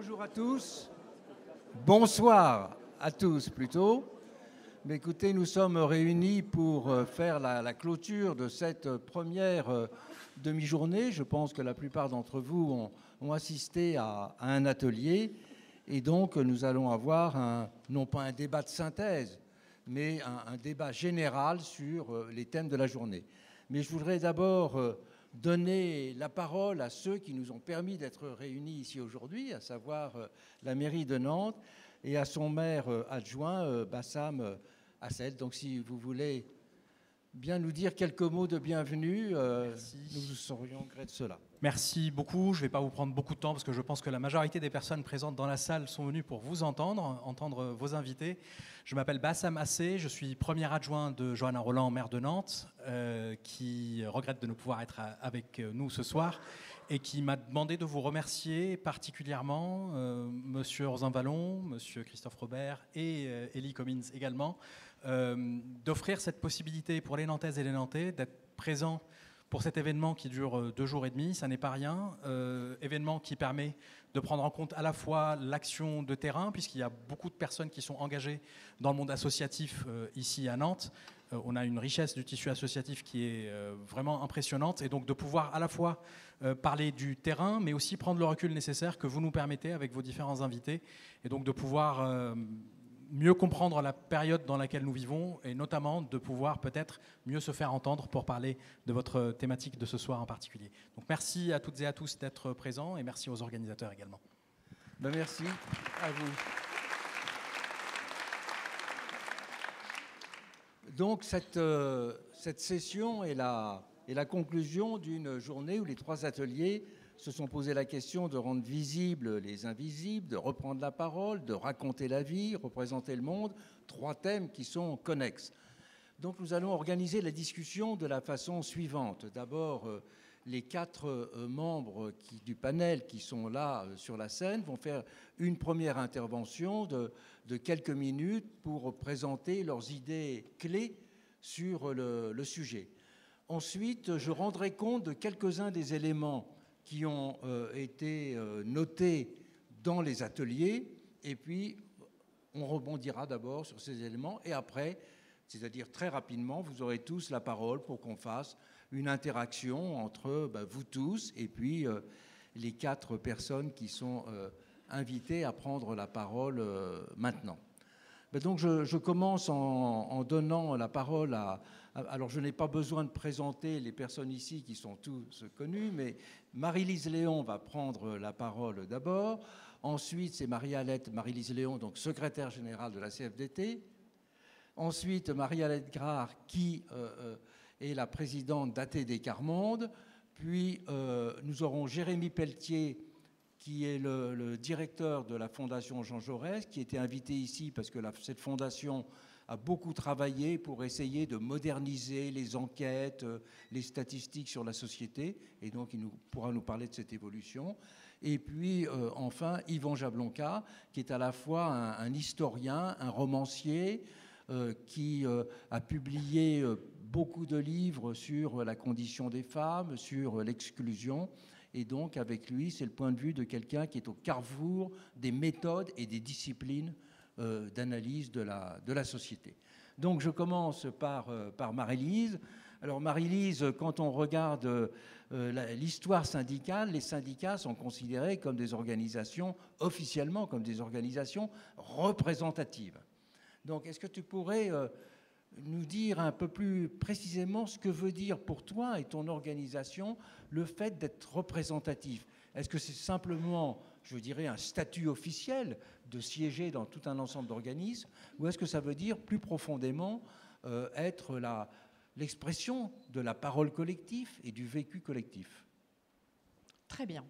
Bonjour à tous, bonsoir à tous plutôt. Mais écoutez, nous sommes réunis pour faire la clôture de cette première demi-journée. Je pense que la plupart d'entre vous ont assisté à un atelier. Et donc, nous allons avoir non pas un débat de synthèse, mais un débat général sur les thèmes de la journée. Mais je voudrais d'abord donner la parole à ceux qui nous ont permis d'être réunis ici aujourd'hui, à savoir la mairie de Nantes et à son maire adjoint, Bassam Assed. Donc si vous voulez bien nous dire quelques mots de bienvenue, nous vous serions gré de cela. Merci beaucoup. Je ne vais pas vous prendre beaucoup de temps parce que je pense que la majorité des personnes présentes dans la salle sont venues pour vous entendre vos invités. Je m'appelle Bassam Assed, je suis premier adjoint de Johanna Roland, maire de Nantes, qui regrette de ne pouvoir être avec nous ce soir et qui m'a demandé de vous remercier particulièrement, Monsieur Orzin Vallon, Monsieur Christophe Robert et Élie Comins également, d'offrir cette possibilité pour les Nantaises et les Nantais d'être présents pour cet événement qui dure 2 jours et demi. Ça n'est pas rien. Événement qui permet de prendre en compte à la fois l'action de terrain, puisqu'il y a beaucoup de personnes qui sont engagées dans le monde associatif ici à Nantes. On a une richesse du tissu associatif qui est vraiment impressionnante. Et donc de pouvoir à la fois parler du terrain, mais aussi prendre le recul nécessaire que vous nous permettez avec vos différents invités. Et donc de pouvoir mieux comprendre la période dans laquelle nous vivons et notamment de pouvoir peut-être mieux se faire entendre pour parler de votre thématique de ce soir en particulier. Donc merci à toutes et à tous d'être présents et merci aux organisateurs également. Ben merci à vous. Donc cette session est la conclusion d'une journée où les 3 ateliers se sont posé la question de rendre visibles les invisibles, de reprendre la parole, de raconter la vie, représenter le monde, 3 thèmes qui sont connexes. Donc nous allons organiser la discussion de la façon suivante. D'abord, les 4 membres du panel qui sont là sur la scène vont faire une première intervention de quelques minutes pour présenter leurs idées clés sur le sujet. Ensuite, je rendrai compte de quelques-uns des éléments qui ont été notés dans les ateliers, et puis on rebondira d'abord sur ces éléments, et après, c'est-à-dire très rapidement, vous aurez tous la parole pour qu'on fasse une interaction entre vous tous et puis les 4 personnes qui sont invitées à prendre la parole maintenant. Donc je commence en donnant la parole à... Alors je n'ai pas besoin de présenter les personnes ici qui sont tous connues, mais Marie-Lise Léon va prendre la parole d'abord. Ensuite, c'est Marie-Lise Léon, donc secrétaire générale de la CFDT. Ensuite, Marie-Alette Grard, qui est la présidente d'ATD Carmonde. Puis nous aurons Jérémy Pelletier, qui est le directeur de la Fondation Jean Jaurès, qui était invité ici parce que cette fondation a beaucoup travaillé pour essayer de moderniser les enquêtes, les statistiques sur la société, et donc il pourra nous parler de cette évolution. Et puis enfin, Yvan Jablonka, qui est à la fois un historien, un romancier, qui a publié beaucoup de livres sur la condition des femmes, sur l'exclusion. Et donc, avec lui, c'est le point de vue de quelqu'un qui est au carrefour des méthodes et des disciplines d'analyse de la société. Donc, je commence par Marie-Lise. Alors, Marie-Lise, quand on regarde l'histoire syndicale, les syndicats sont considérés comme des organisations, officiellement comme des organisations représentatives. Donc, est-ce que tu pourrais nous dire un peu plus précisément ce que veut dire pour toi et ton organisation le fait d'être représentatif? Est-ce que c'est simplement, je dirais, un statut officiel de siéger dans tout un ensemble d'organismes, ou est-ce que ça veut dire plus profondément être l'expression de la parole collective et du vécu collectif? Très bien.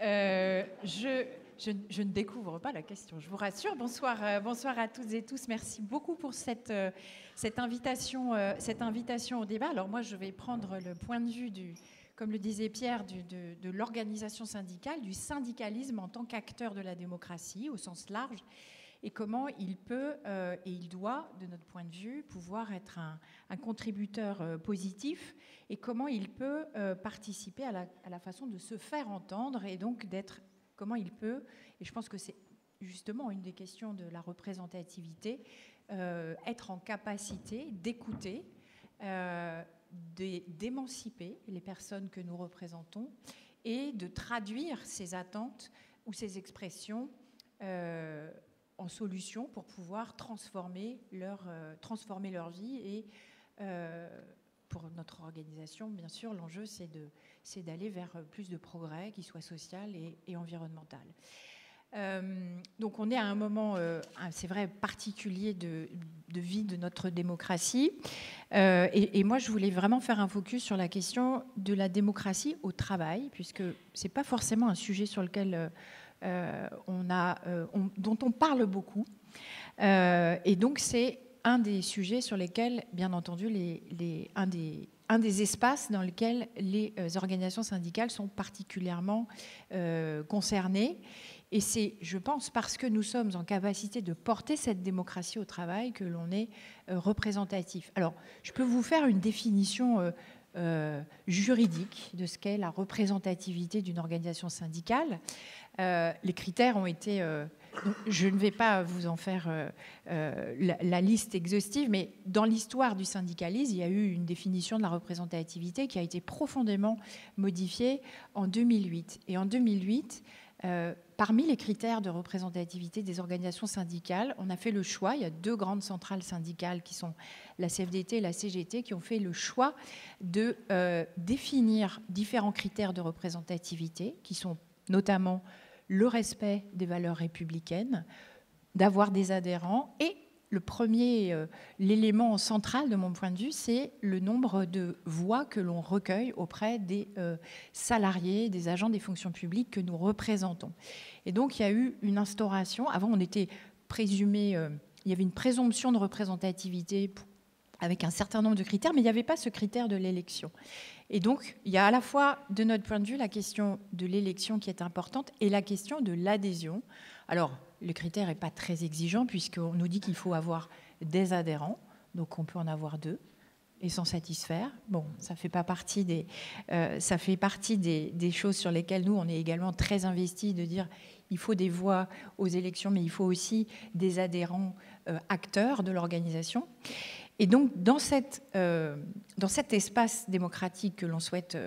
Je ne découvre pas la question, je vous rassure. Bonsoir à toutes et tous. Merci beaucoup pour cette invitation au débat. Alors moi, je vais prendre le point de vue comme le disait Pierre, de l'organisation syndicale, du syndicalisme en tant qu'acteur de la démocratie au sens large, et comment il peut et il doit, de notre point de vue, pouvoir être un contributeur positif, et comment il peut participer à la façon de se faire entendre et donc d'être, comment il peut, et je pense que c'est justement une des questions de la représentativité, être en capacité d'écouter, d'émanciper les personnes que nous représentons et de traduire ces attentes ou ces expressions en solutions pour pouvoir transformer leur vie. Et pour notre organisation, bien sûr, l'enjeu, c'est d'aller vers plus de progrès, qui soit social et environnemental. Donc on est à un moment, c'est vrai, particulier de vie de notre démocratie. Et moi, je voulais vraiment faire un focus sur la question de la démocratie au travail, puisque ce n'est pas forcément un sujet sur lequel dont on parle beaucoup. Et donc c'est un des sujets sur lesquels, bien entendu, un des espaces dans lesquels les organisations syndicales sont particulièrement concernées. Et c'est, je pense, parce que nous sommes en capacité de porter cette démocratie au travail que l'on est représentatif. Alors, je peux vous faire une définition juridique de ce qu'est la représentativité d'une organisation syndicale. Les critères ont été... je ne vais pas vous en faire la liste exhaustive, mais dans l'histoire du syndicalisme, il y a eu une définition de la représentativité qui a été profondément modifiée en 2008. Et en 2008, parmi les critères de représentativité des organisations syndicales, on a fait le choix, il y a 2 grandes centrales syndicales qui sont la CFDT et la CGT, qui ont fait le choix de définir différents critères de représentativité, qui sont notamment le respect des valeurs républicaines, d'avoir des adhérents. Et le premier, l'élément central de mon point de vue, c'est le nombre de voix que l'on recueille auprès des salariés, des agents des fonctions publiques que nous représentons. Et donc, il y a eu une instauration. Avant, on était présumé, il y avait une présomption de représentativité avec un certain nombre de critères, mais il n'y avait pas ce critère de l'élection. Et donc, il y a à la fois, de notre point de vue, la question de l'élection qui est importante et la question de l'adhésion. Alors, le critère n'est pas très exigeant puisqu'on nous dit qu'il faut avoir des adhérents, donc on peut en avoir 2 et s'en satisfaire. Bon, ça fait partie des choses sur lesquelles nous, on est également très investis, de dire il faut des voix aux élections, mais il faut aussi des adhérents acteurs de l'organisation. Et donc, dans cet espace démocratique que l'on souhaite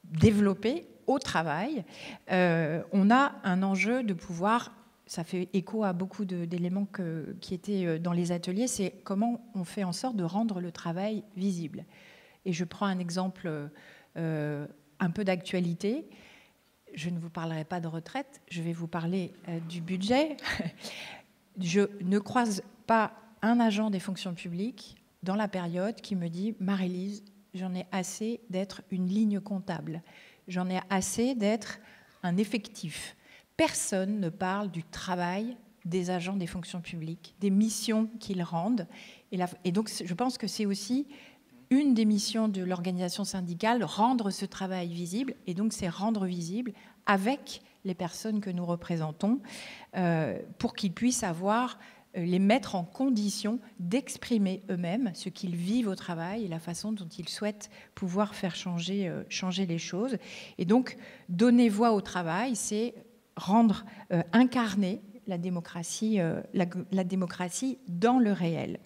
développer au travail, on a un enjeu de pouvoir, ça fait écho à beaucoup d'éléments qui étaient dans les ateliers, c'est comment on fait en sorte de rendre le travail visible. Et je prends un exemple un peu d'actualité. Je ne vous parlerai pas de retraite, je vais vous parler du budget. Je ne croise pas un agent des fonctions publiques dans la période qui me dit « Marie-Lise, j'en ai assez d'être une ligne comptable. J'en ai assez d'être un effectif. » Personne ne parle du travail des agents des fonctions publiques, des missions qu'ils rendent. Et donc, je pense que c'est aussi une des missions de l'organisation syndicale, rendre ce travail visible. Et donc, c'est rendre visible avec les personnes que nous représentons pour qu'ils puissent les mettre en condition d'exprimer eux-mêmes ce qu'ils vivent au travail et la façon dont ils souhaitent pouvoir faire changer les choses. Et donc, donner voix au travail, c'est incarner la démocratie dans le réel.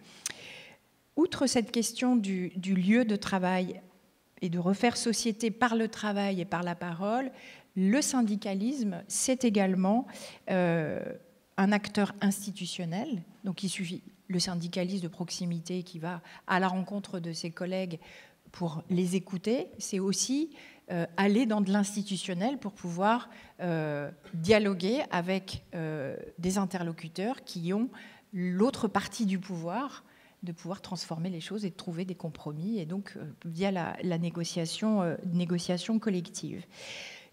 Outre cette question du lieu de travail et de refaire société par le travail et par la parole, le syndicalisme, c'est également un acteur institutionnel. Donc il suffit le syndicaliste de proximité qui va à la rencontre de ses collègues pour les écouter, c'est aussi aller dans de l'institutionnel pour pouvoir dialoguer avec des interlocuteurs qui ont l'autre partie du pouvoir, de pouvoir transformer les choses et de trouver des compromis, et donc via la négociation collective.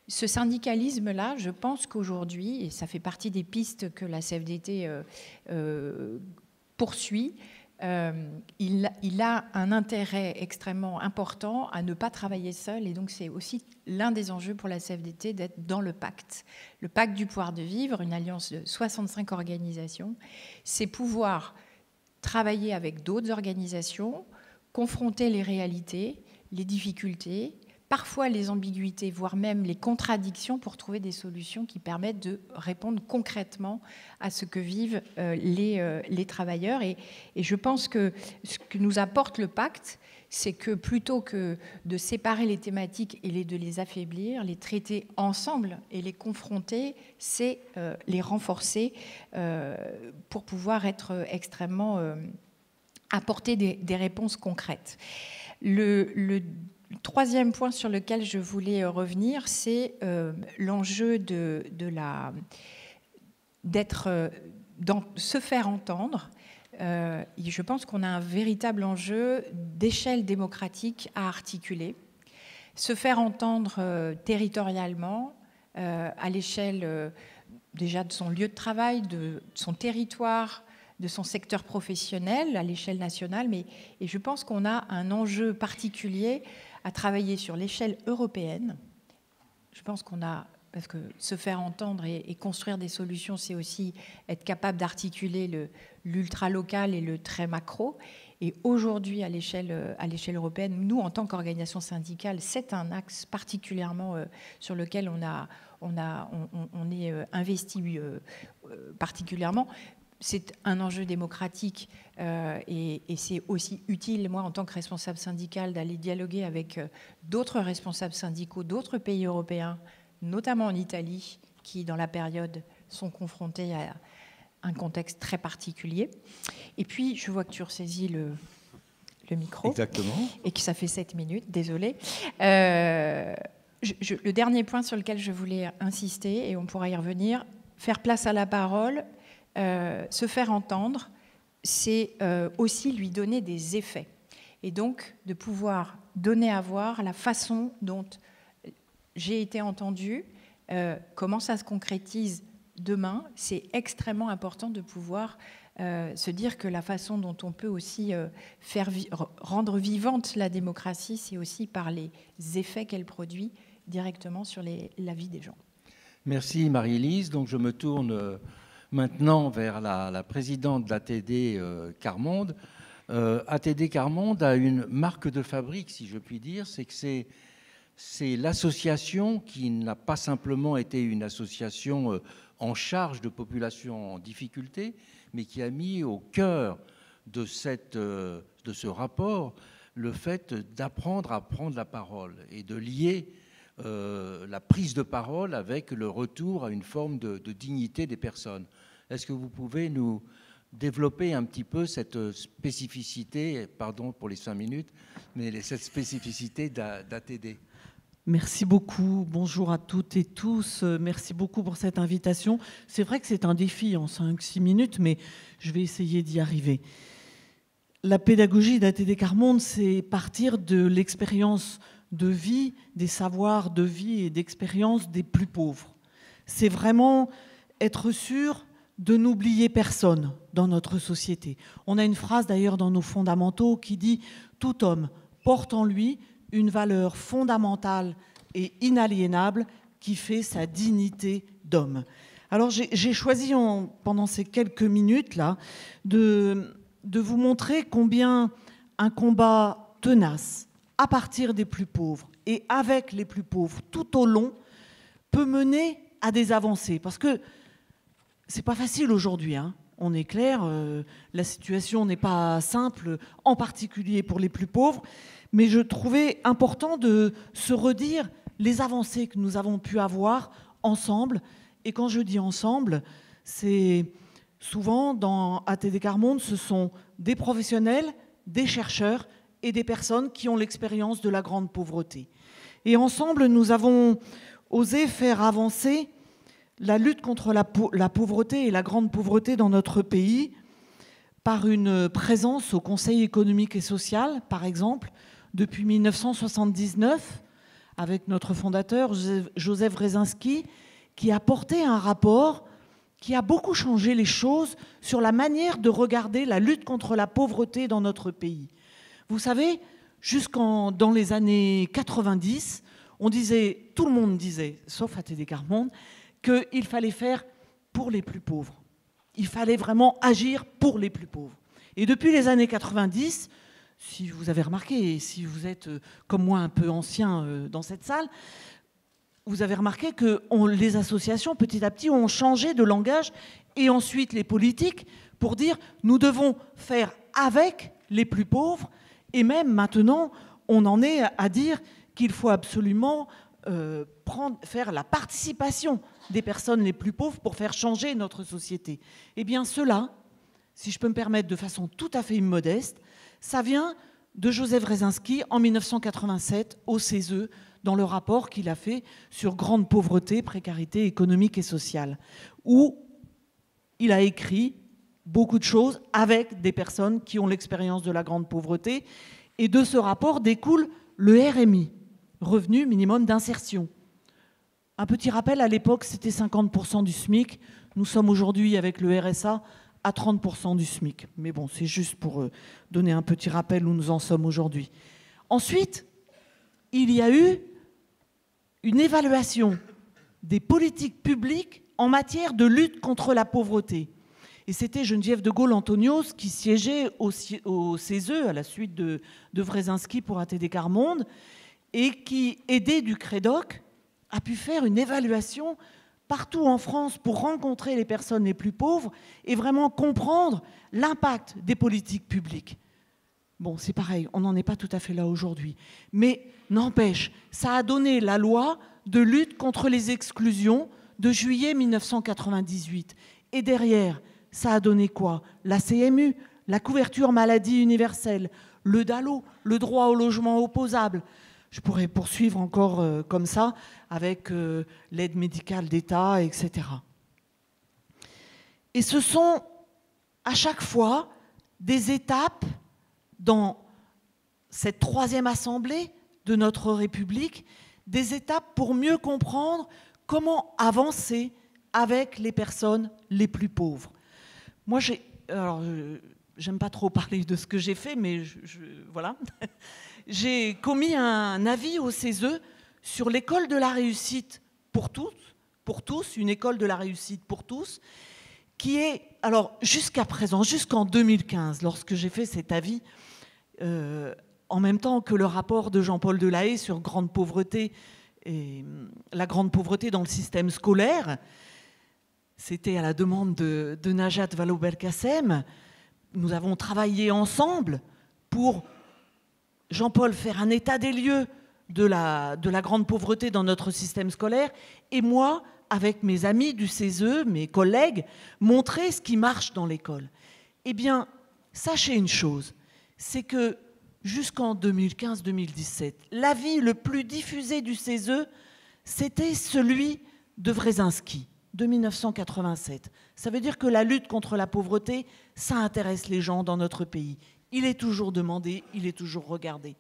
Ce syndicalisme-là, je pense qu'aujourd'hui, et ça fait partie des pistes que la CFDT poursuit, il a un intérêt extrêmement important à ne pas travailler seul, et donc c'est aussi l'un des enjeux pour la CFDT d'être dans le pacte. Le pacte du pouvoir de vivre, une alliance de 65 organisations, c'est pouvoir travailler avec d'autres organisations, confronter les réalités, les difficultés, parfois les ambiguïtés, voire même les contradictions pour trouver des solutions qui permettent de répondre concrètement à ce que vivent les travailleurs. Et je pense que ce que nous apporte le pacte, c'est que plutôt que de séparer les thématiques et de les affaiblir, les traiter ensemble et les confronter, c'est les renforcer pour pouvoir être extrêmement... apporter des réponses concrètes. Le troisième point sur lequel je voulais revenir, c'est l'enjeu de se faire entendre. Je pense qu'on a un véritable enjeu d'échelle démocratique à articuler. Se faire entendre territorialement, à l'échelle déjà de son lieu de travail, de son territoire, de son secteur professionnel, à l'échelle nationale. Et je pense qu'on a un enjeu particulier à travailler sur l'échelle européenne. Je pense qu'on a... Parce que se faire entendre et construire des solutions, c'est aussi être capable d'articuler l'ultra-local et le très macro. Et aujourd'hui, à l'échelle européenne, nous, en tant qu'organisation syndicale, c'est un axe particulièrement sur lequel on est investi particulièrement. C'est un enjeu démocratique et c'est aussi utile, moi, en tant que responsable syndical, d'aller dialoguer avec d'autres responsables syndicaux d'autres pays européens, notamment en Italie, qui, dans la période, sont confrontés à un contexte très particulier. Et puis, je vois que tu ressaisis le micro. Exactement. Et que ça fait 7 minutes, désolée. Le dernier point sur lequel je voulais insister, et on pourra y revenir, faire place à la parole, se faire entendre, c'est aussi lui donner des effets. Et donc, de pouvoir donner à voir la façon dont j'ai été entendue, comment ça se concrétise demain. C'est extrêmement important de pouvoir se dire que la façon dont on peut aussi rendre vivante la démocratie, c'est aussi par les effets qu'elle produit directement sur la vie des gens. Merci Marie-Élise. Donc je me tourne maintenant vers la présidente d'ATD Quart-Monde. ATD Quart-Monde a une marque de fabrique, si je puis dire, c'est que c'est l'association qui n'a pas simplement été une association en charge de populations en difficulté, mais qui a mis au cœur de ce rapport le fait d'apprendre à prendre la parole et de lier la prise de parole avec le retour à une forme de dignité des personnes. Est-ce que vous pouvez nous développer un petit peu cette spécificité, pardon pour les 5 minutes, mais cette spécificité d'ATD ? Merci beaucoup. Bonjour à toutes et tous. Merci beaucoup pour cette invitation. C'est vrai que c'est un défi en 5-6 minutes, mais je vais essayer d'y arriver. La pédagogie d'ATD Quart-Monde, c'est partir de l'expérience de vie, des savoirs de vie et d'expérience des plus pauvres. C'est vraiment être sûr de n'oublier personne dans notre société. On a une phrase d'ailleurs dans nos fondamentaux qui dit « Tout homme porte en lui une valeur fondamentale et inaliénable qui fait sa dignité d'homme. » Alors j'ai choisi pendant ces quelques minutes-là de vous montrer combien un combat tenace à partir des plus pauvres et avec les plus pauvres tout au long peut mener à des avancées. Parce que c'est pas facile aujourd'hui, hein. On est clair, la situation n'est pas simple, en particulier pour les plus pauvres. Mais je trouvais important de se redire les avancées que nous avons pu avoir ensemble. Et quand je dis ensemble, c'est souvent dans ATD Quart-Monde, ce sont des professionnels, des chercheurs et des personnes qui ont l'expérience de la grande pauvreté. Et ensemble, nous avons osé faire avancer la lutte contre la pauvreté et la grande pauvreté dans notre pays par une présence au Conseil économique et social, par exemple, depuis 1979, avec notre fondateur, Joseph Wresinski, qui a porté un rapport qui a beaucoup changé les choses sur la manière de regarder la lutte contre la pauvreté dans notre pays. Vous savez, dans les années 90, tout le monde disait, sauf ATD Quart-Monde, qu'il fallait faire pour les plus pauvres. Il fallait vraiment agir pour les plus pauvres. Et depuis les années 90, si vous avez remarqué, et si vous êtes comme moi un peu ancien dans cette salle, vous avez remarqué que les associations, petit à petit, ont changé de langage, et ensuite les politiques, pour dire nous devons faire avec les plus pauvres, et même maintenant, on en est à dire qu'il faut absolument faire la participation des personnes les plus pauvres pour faire changer notre société. Eh bien cela, si je peux me permettre de façon tout à fait immodeste, ça vient de Joseph Wresinski en 1987 au CESE, dans le rapport qu'il a fait sur grande pauvreté, précarité économique et sociale, où il a écrit beaucoup de choses avec des personnes qui ont l'expérience de la grande pauvreté. Et de ce rapport découle le RMI, revenu minimum d'insertion. Un petit rappel, à l'époque, c'était 50% du SMIC. Nous sommes aujourd'hui, avec le RSA, à 30% du SMIC. Mais bon, c'est juste pour donner un petit rappel où nous en sommes aujourd'hui. Ensuite, il y a eu une évaluation des politiques publiques en matière de lutte contre la pauvreté. Et c'était Geneviève de Gaulle-Antonios qui siégeait au CESE à la suite de Wresinski pour ATD Quart Monde et qui, aidée du CREDOC, a pu faire une évaluation partout en France pour rencontrer les personnes les plus pauvres et vraiment comprendre l'impact des politiques publiques. Bon, c'est pareil, on n'en est pas tout à fait là aujourd'hui. Mais n'empêche, ça a donné la loi de lutte contre les exclusions de juillet 1998. Et derrière, ça a donné quoi? La CMU, la couverture maladie universelle, le DALO, le droit au logement opposable. Je pourrais poursuivre encore comme ça avec l'aide médicale d'État, etc. Et ce sont à chaque fois des étapes dans cette troisième assemblée de notre République, des étapes pour mieux comprendre comment avancer avec les personnes les plus pauvres. Moi, j'aime pas trop parler de ce que j'ai fait, mais voilà. J'ai commis un avis au CESE sur l'école de la réussite pour tous, une école de la réussite pour tous, qui est, alors jusqu'à présent, jusqu'en 2015, lorsque j'ai fait cet avis, en même temps que le rapport de Jean-Paul Delahaye sur grande pauvreté et la grande pauvreté dans le système scolaire, c'était à la demande de Najat Vallaud-Belkacem. Nous avons travaillé ensemble pour, Jean-Paul, faire un état des lieux de la grande pauvreté dans notre système scolaire, et moi, avec mes amis du CESE, mes collègues, montrer ce qui marche dans l'école. Eh bien, sachez une chose, c'est que jusqu'en 2015-2017, l'avis le plus diffusé du CESE, c'était celui de Wresinski, de 1987. Ça veut dire que la lutte contre la pauvreté, ça intéresse les gens dans notre pays. Il est toujours demandé, il est toujours regardé.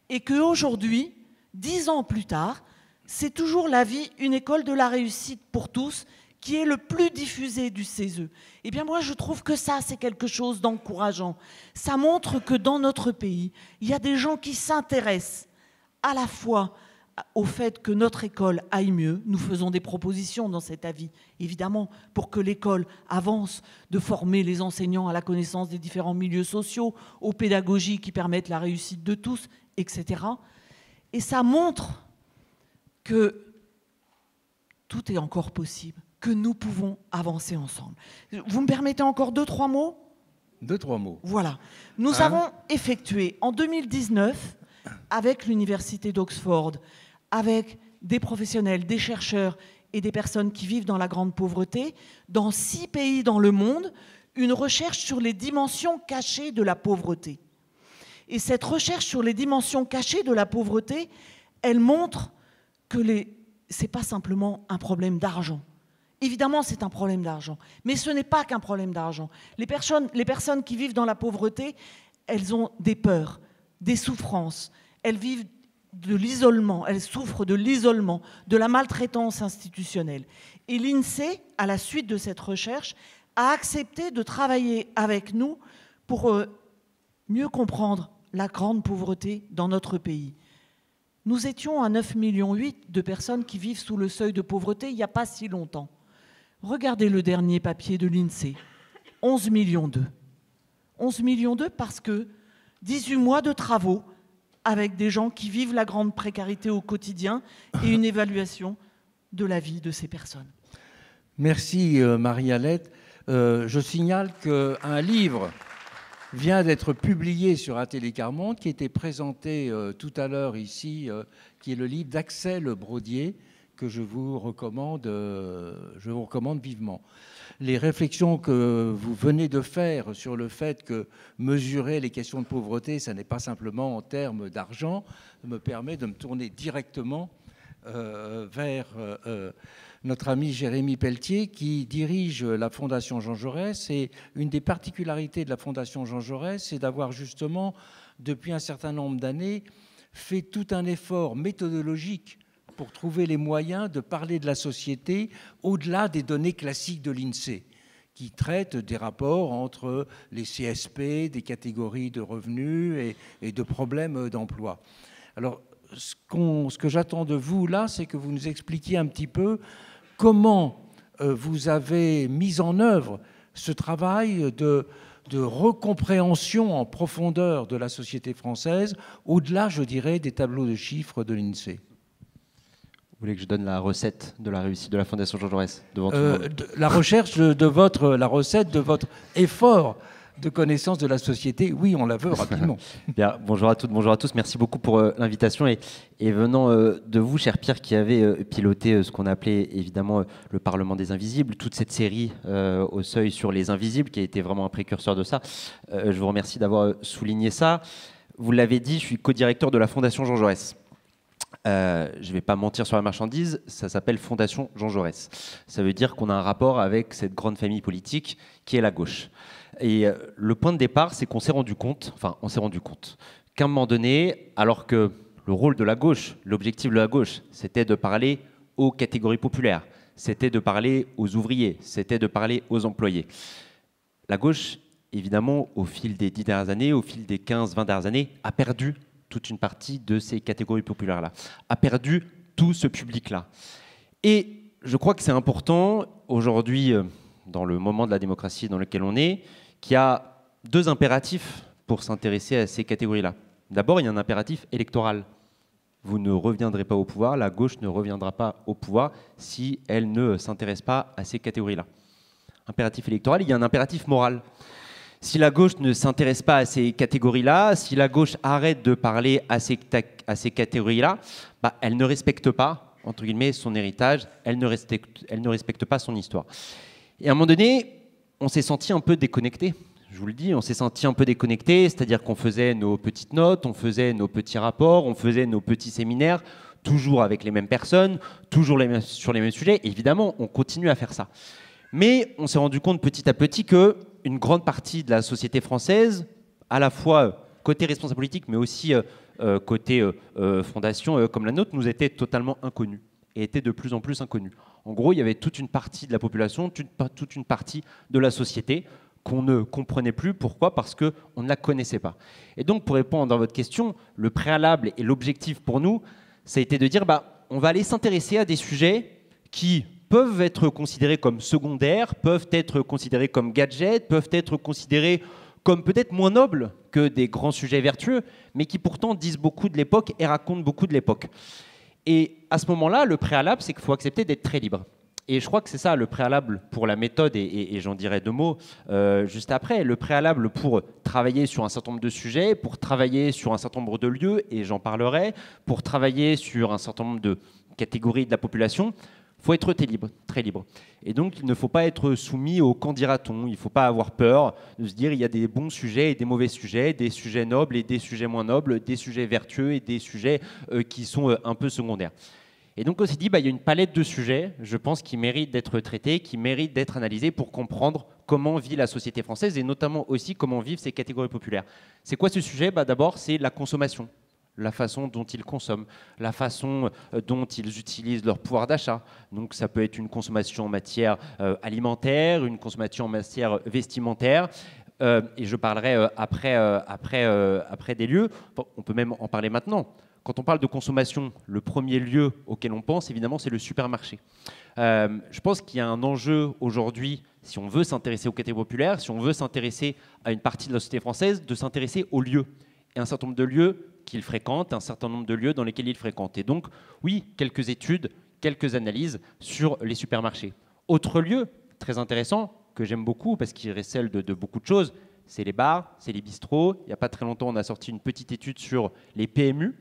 Et qu'aujourd'hui, 10 ans plus tard, c'est toujours l'avis Une école de la réussite pour tous qui est le plus diffusé du CESE. Eh bien moi, je trouve que ça, c'est quelque chose d'encourageant. Ça montre que dans notre pays, il y a des gens qui s'intéressent à la fois au fait que notre école aille mieux. Nous faisons des propositions dans cet avis, évidemment, pour que l'école avance, de former les enseignants à la connaissance des différents milieux sociaux, aux pédagogies qui permettent la réussite de tous, etc. Et ça montre que tout est encore possible, que nous pouvons avancer ensemble. Vous me permettez encore 2-3 mots ? 2-3 mots. Voilà. Nous avons effectué en 2019, avec l'Université d'Oxford, avec des professionnels, des chercheurs et des personnes qui vivent dans la grande pauvreté, dans 6 pays dans le monde, une recherche sur les dimensions cachées de la pauvreté. Et cette recherche sur les dimensions cachées de la pauvreté, elle montre que ce n'est pas simplement un problème d'argent. Évidemment, c'est un problème d'argent, mais ce n'est pas qu'un problème d'argent. Les personnes qui vivent dans la pauvreté, elles ont des peurs, des souffrances, elles vivent de l'isolement, elles souffrent de l'isolement, de la maltraitance institutionnelle. Et l'INSEE, à la suite de cette recherche, a accepté de travailler avec nous pour mieux comprendre la grande pauvreté dans notre pays. Nous étions à 9,8 millions de personnes qui vivent sous le seuil de pauvreté il n'y a pas si longtemps. Regardez le dernier papier de l'INSEE, 11,2 millions. 11,2 millions parce que 18 mois de travaux avec des gens qui vivent la grande précarité au quotidien et une évaluation de la vie de ces personnes. Merci Marie-Alette. Je signale qu'un livre vient d'être publié sur Atelier Carmonde, qui était présenté tout à l'heure ici, qui est le livre d'Axel Brodier, que je vous recommande vivement. Les réflexions que vous venez de faire sur le fait que mesurer les questions de pauvreté, ça n'est pas simplement en termes d'argent, me permet de me tourner directement vers notre ami Jérémy Pelletier, qui dirige la Fondation Jean Jaurès. Et une des particularités de la Fondation Jean Jaurès, c'est d'avoir justement, depuis un certain nombre d'années, fait tout un effort méthodologique pour trouver les moyens de parler de la société au-delà des données classiques de l'INSEE, qui traitent des rapports entre les CSP, des catégories de revenus et de problèmes d'emploi. Alors, ce que j'attends de vous, là, c'est que vous nous expliquiez un petit peu comment vous avez mis en œuvre ce travail de recompréhension en profondeur de la société française, au-delà, je dirais, des tableaux de chiffres de l'INSEE. Vous voulez que je donne la recette de la réussite de la Fondation Jean Jaurès devant tout le monde ? La recherche la recette de votre effort de connaissance de la société, oui, on la veut rapidement. Bien, bonjour à toutes, bonjour à tous. Merci beaucoup pour l'invitation. Et venant de vous, cher Pierre, qui avez piloté ce qu'on appelait évidemment le Parlement des Invisibles, toute cette série au Seuil sur les Invisibles, qui a été vraiment un précurseur de ça, je vous remercie d'avoir souligné ça. Vous l'avez dit, je suis co-directeur de la Fondation Jean Jaurès. Je ne vais pas mentir sur la marchandise, ça s'appelle Fondation Jean Jaurès. Ça veut dire qu'on a un rapport avec cette grande famille politique qui est la gauche. Et le point de départ, c'est qu'on s'est rendu compte qu'à un moment donné, alors que le rôle de la gauche, l'objectif de la gauche, c'était de parler aux catégories populaires, c'était de parler aux ouvriers, c'était de parler aux employés. La gauche, évidemment, au fil des 10 dernières années, au fil des 15-20 dernières années, a perdu toute une partie de ces catégories populaires-là, a perdu tout ce public-là. Et je crois que c'est important, aujourd'hui, dans le moment de la démocratie dans lequel on est, qu'il y a deux impératifs pour s'intéresser à ces catégories-là. D'abord, il y a un impératif électoral. Vous ne reviendrez pas au pouvoir, la gauche ne reviendra pas au pouvoir si elle ne s'intéresse pas à ces catégories-là. Impératif électoral, il y a un impératif moral. Si la gauche ne s'intéresse pas à ces catégories-là, si la gauche arrête de parler à ces catégories-là, elle ne respecte pas, entre guillemets, son héritage, elle ne respecte pas son histoire. Et à un moment donné, on s'est senti un peu déconnecté. Je vous le dis, on s'est senti un peu déconnecté, c'est-à-dire qu'on faisait nos petites notes, on faisait nos petits rapports, on faisait nos petits séminaires, toujours avec les mêmes personnes, toujours sur les mêmes sujets. Et évidemment, on continue à faire ça. Mais on s'est rendu compte petit à petit qu'une grande partie de la société française, à la fois côté responsable politique, mais aussi côté fondation comme la nôtre, nous était totalement inconnue et était de plus en plus inconnue. En gros, il y avait toute une partie de la population, toute une partie de la société qu'on ne comprenait plus. Pourquoi ? Parce qu'on ne la connaissait pas. Et donc, pour répondre à votre question, le préalable et l'objectif pour nous, ça a été de dire on va aller s'intéresser à des sujets qui peuvent être considérés comme secondaires, peuvent être considérés comme gadgets, peuvent être considérés comme peut-être moins nobles que des grands sujets vertueux, mais qui pourtant disent beaucoup de l'époque et racontent beaucoup de l'époque. Et à ce moment-là, le préalable, c'est qu'il faut accepter d'être très libre. Et je crois que c'est ça le préalable pour la méthode, et j'en dirai deux mots juste après. Le préalable pour travailler sur un certain nombre de sujets, pour travailler sur un certain nombre de lieux, et j'en parlerai, pour travailler sur un certain nombre de catégories de la population, il faut être très libre. Et donc, il ne faut pas être soumis au qu'en dira-t-on. Il ne faut pas avoir peur de se dire il y a des bons sujets et des mauvais sujets, des sujets nobles et des sujets moins nobles, des sujets vertueux et des sujets qui sont un peu secondaires. Et donc, on s'est dit, il y a une palette de sujets, je pense, qui méritent d'être traités, qui méritent d'être analysés pour comprendre comment vit la société française et notamment aussi comment vivent ces catégories populaires. C'est quoi ce sujet ? D'abord, c'est la consommation. La façon dont ils consomment, la façon dont ils utilisent leur pouvoir d'achat. Donc ça peut être une consommation en matière alimentaire, une consommation en matière vestimentaire, et je parlerai après des lieux. On peut même en parler maintenant. Quand on parle de consommation, le premier lieu auquel on pense, évidemment, c'est le supermarché. Je pense qu'il y a un enjeu aujourd'hui, si on veut s'intéresser aux catégories populaires, si on veut s'intéresser à une partie de la société française, de s'intéresser aux lieux. et un certain nombre de lieux qu'il fréquente, un certain nombre de lieux dans lesquels il fréquente. Et donc, oui, quelques études, quelques analyses sur les supermarchés. Autre lieu très intéressant, que j'aime beaucoup parce qu'il recèle de beaucoup de choses, c'est les bars, c'est les bistrots. Il n'y a pas très longtemps, on a sorti une petite étude sur les PMU,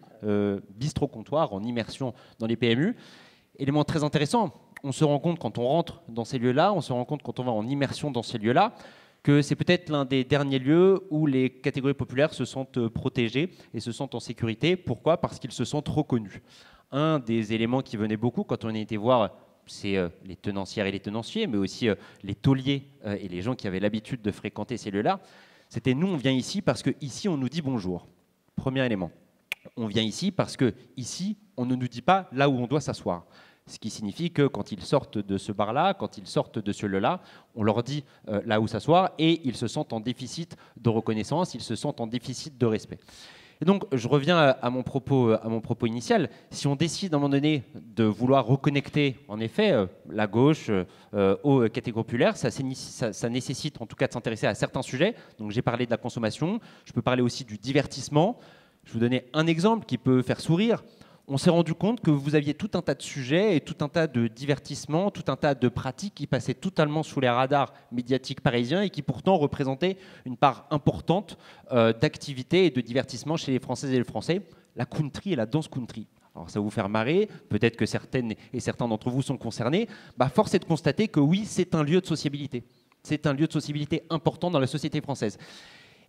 bistrot-comptoir, en immersion dans les PMU. Élément très intéressant, on se rend compte quand on rentre dans ces lieux-là, on se rend compte quand on va en immersion dans ces lieux-là, que c'est peut-être l'un des derniers lieux où les catégories populaires se sentent protégées et se sentent en sécurité. Pourquoi ? Parce qu'ils se sentent reconnus. Un des éléments qui venait beaucoup quand on a été voir, c'est les tenancières et les tenanciers, mais aussi les tauliers et les gens qui avaient l'habitude de fréquenter ces lieux-là, c'était nous, on vient ici parce qu'ici, on nous dit bonjour. Premier élément. On vient ici parce qu'ici, on ne nous dit pas là où on doit s'asseoir. Ce qui signifie que quand ils sortent de ce bar-là, quand ils sortent de ce lieu-là, on leur dit là où s'asseoir et ils se sentent en déficit de reconnaissance, ils se sentent en déficit de respect. Et donc, je reviens à mon propos initial. Si on décide à un moment donné de vouloir reconnecter, en effet, la gauche aux catégories populaires, ça nécessite en tout cas de s'intéresser à certains sujets. Donc, j'ai parlé de la consommation, je peux parler aussi du divertissement. Je vais vous donner un exemple qui peut faire sourire. On s'est rendu compte que vous aviez tout un tas de sujets et tout un tas de divertissements, tout un tas de pratiques qui passaient totalement sous les radars médiatiques parisiens et qui pourtant représentaient une part importante d'activité et de divertissement chez les Françaises et les Français, la country et la danse country. Alors ça va vous faire marrer, peut-être que certaines et certains d'entre vous sont concernés. Force est de constater que oui, c'est un lieu de sociabilité. C'est un lieu de sociabilité important dans la société française.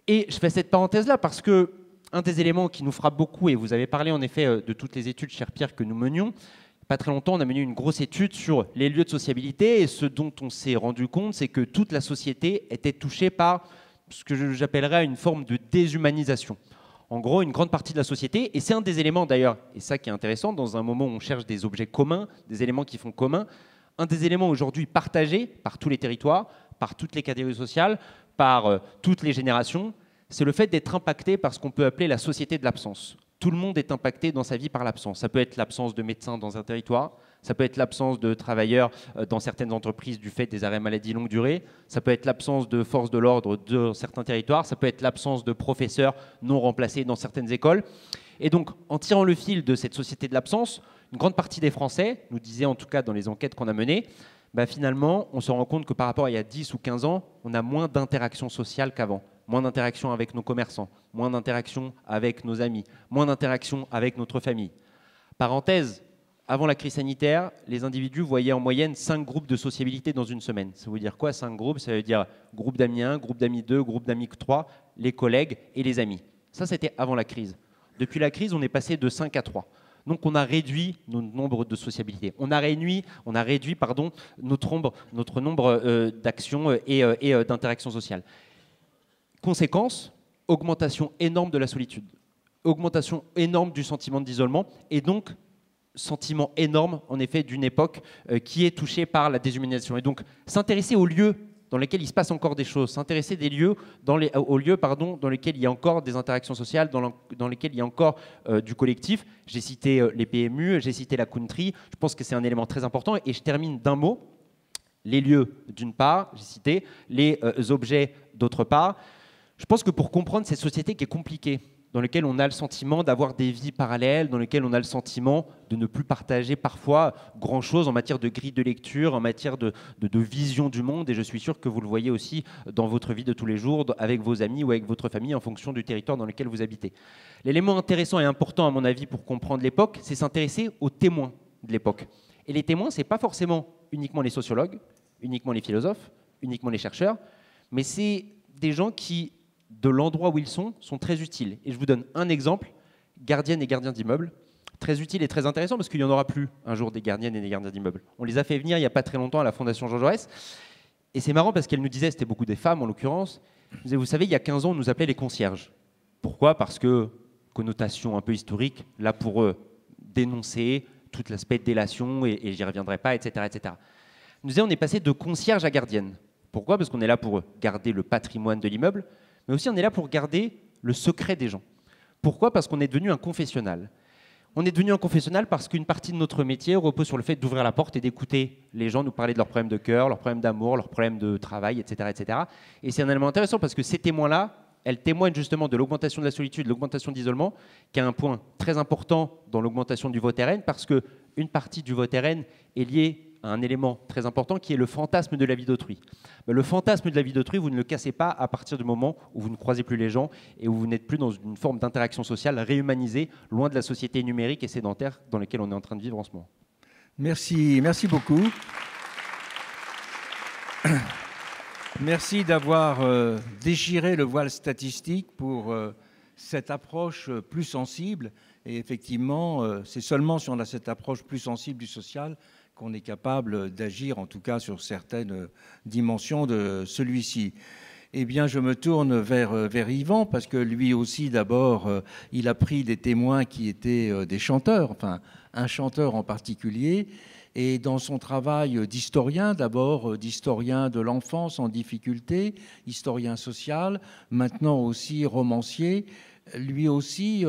Et je fais cette parenthèse-là parce que un des éléments qui nous frappe beaucoup, et vous avez parlé en effet de toutes les études, cher Pierre, que nous menions, pas très longtemps, on a mené une grosse étude sur les lieux de sociabilité, et ce dont on s'est rendu compte, c'est que toute la société était touchée par ce que j'appellerais une forme de déshumanisation. En gros, une grande partie de la société, et c'est un des éléments d'ailleurs, et ça qui est intéressant, dans un moment où on cherche des objets communs, des éléments qui font commun, un des éléments aujourd'hui partagés par tous les territoires, par toutes les catégories sociales, par toutes les générations, c'est le fait d'être impacté par ce qu'on peut appeler la société de l'absence. Tout le monde est impacté dans sa vie par l'absence. Ça peut être l'absence de médecins dans un territoire, ça peut être l'absence de travailleurs dans certaines entreprises du fait des arrêts maladie longue durée, ça peut être l'absence de forces de l'ordre dans certains territoires, ça peut être l'absence de professeurs non remplacés dans certaines écoles. Et donc, en tirant le fil de cette société de l'absence, une grande partie des Français, nous disaient en tout cas dans les enquêtes qu'on a menées, finalement, on se rend compte que par rapport à il y a 10 ou 15 ans, on a moins d'interactions sociales qu'avant. Moins d'interactions avec nos commerçants, moins d'interactions avec nos amis, moins d'interactions avec notre famille. Parenthèse, avant la crise sanitaire, les individus voyaient en moyenne 5 groupes de sociabilité dans une semaine. Ça veut dire quoi, 5 groupes? Ça veut dire groupe d'amis 1, groupe d'amis 2, groupe d'amis 3, les collègues et les amis. Ça, c'était avant la crise. Depuis la crise, on est passé de 5 à 3. Donc on a réduit notre nombre de sociabilités. On a réduit notre nombre d'actions et d'interactions sociales. Conséquence, augmentation énorme de la solitude, augmentation énorme du sentiment d'isolement et donc sentiment énorme en effet d'une époque qui est touchée par la déshumanisation. Et donc s'intéresser aux lieux dans lesquels il se passe encore des choses, s'intéresser aux lieux dans lesquels il y a encore des interactions sociales, dans lesquels il y a encore du collectif. J'ai cité les PMU, j'ai cité la country, je pense que c'est un élément très important et je termine d'un mot. Les lieux d'une part, j'ai cité, les objets d'autre part. Je pense que pour comprendre cette société qui est compliquée, dans laquelle on a le sentiment d'avoir des vies parallèles, dans laquelle on a le sentiment de ne plus partager parfois grand-chose en matière de grille de lecture, en matière de vision du monde, et je suis sûr que vous le voyez aussi dans votre vie de tous les jours, avec vos amis ou avec votre famille, en fonction du territoire dans lequel vous habitez. L'élément intéressant et important, à mon avis, pour comprendre l'époque, c'est s'intéresser aux témoins de l'époque. Et les témoins, ce n'est pas forcément uniquement les sociologues, uniquement les philosophes, uniquement les chercheurs, mais c'est des gens qui, de l'endroit où ils sont très utiles. Et je vous donne un exemple, gardiennes et gardiens d'immeubles, très utile et très intéressant parce qu'il n'y en aura plus un jour des gardiennes et des gardiens d'immeubles. On les a fait venir il n'y a pas très longtemps à la Fondation Jean Jaurès. Et c'est marrant parce qu'elle nous disait, c'était beaucoup des femmes en l'occurrence, vous savez, il y a 15 ans, on nous appelait les concierges. Pourquoi ? Parce que, connotation un peu historique, là pour dénoncer tout l'aspect de délation, et j'y reviendrai pas, etc. etc. On nous disait, on est passé de concierge à gardienne. Pourquoi ? Parce qu'on est là pour garder le patrimoine de l'immeuble, mais aussi on est là pour garder le secret des gens. Pourquoi ? Parce qu'on est devenu un confessionnal. On est devenu un confessionnal parce qu'une partie de notre métier repose sur le fait d'ouvrir la porte et d'écouter les gens nous parler de leurs problèmes de cœur, leurs problèmes d'amour, leurs problèmes de travail, etc. etc. Et c'est un élément intéressant parce que ces témoins-là, elle témoigne justement de l'augmentation de la solitude, de l'augmentation de l'isolement, qui est un point très important dans l'augmentation du vote RN, parce qu'une partie du vote RN est liée à un élément très important qui est le fantasme de la vie d'autrui. Mais le fantasme de la vie d'autrui, vous ne le cassez pas à partir du moment où vous ne croisez plus les gens et où vous n'êtes plus dans une forme d'interaction sociale réhumanisée, loin de la société numérique et sédentaire dans laquelle on est en train de vivre en ce moment. Merci beaucoup. Merci d'avoir déchiré le voile statistique pour cette approche plus sensible. Et effectivement, c'est seulement si on a cette approche plus sensible du social qu'on est capable d'agir, en tout cas sur certaines dimensions de celui-ci. Eh bien, je me tourne vers Yvan, parce que lui aussi, d'abord, il a pris des témoins qui étaient des chanteurs, enfin, un chanteur en particulier. Et dans son travail d'historien, d'abord d'historien de l'enfance en difficulté, historien social, maintenant aussi romancier, lui aussi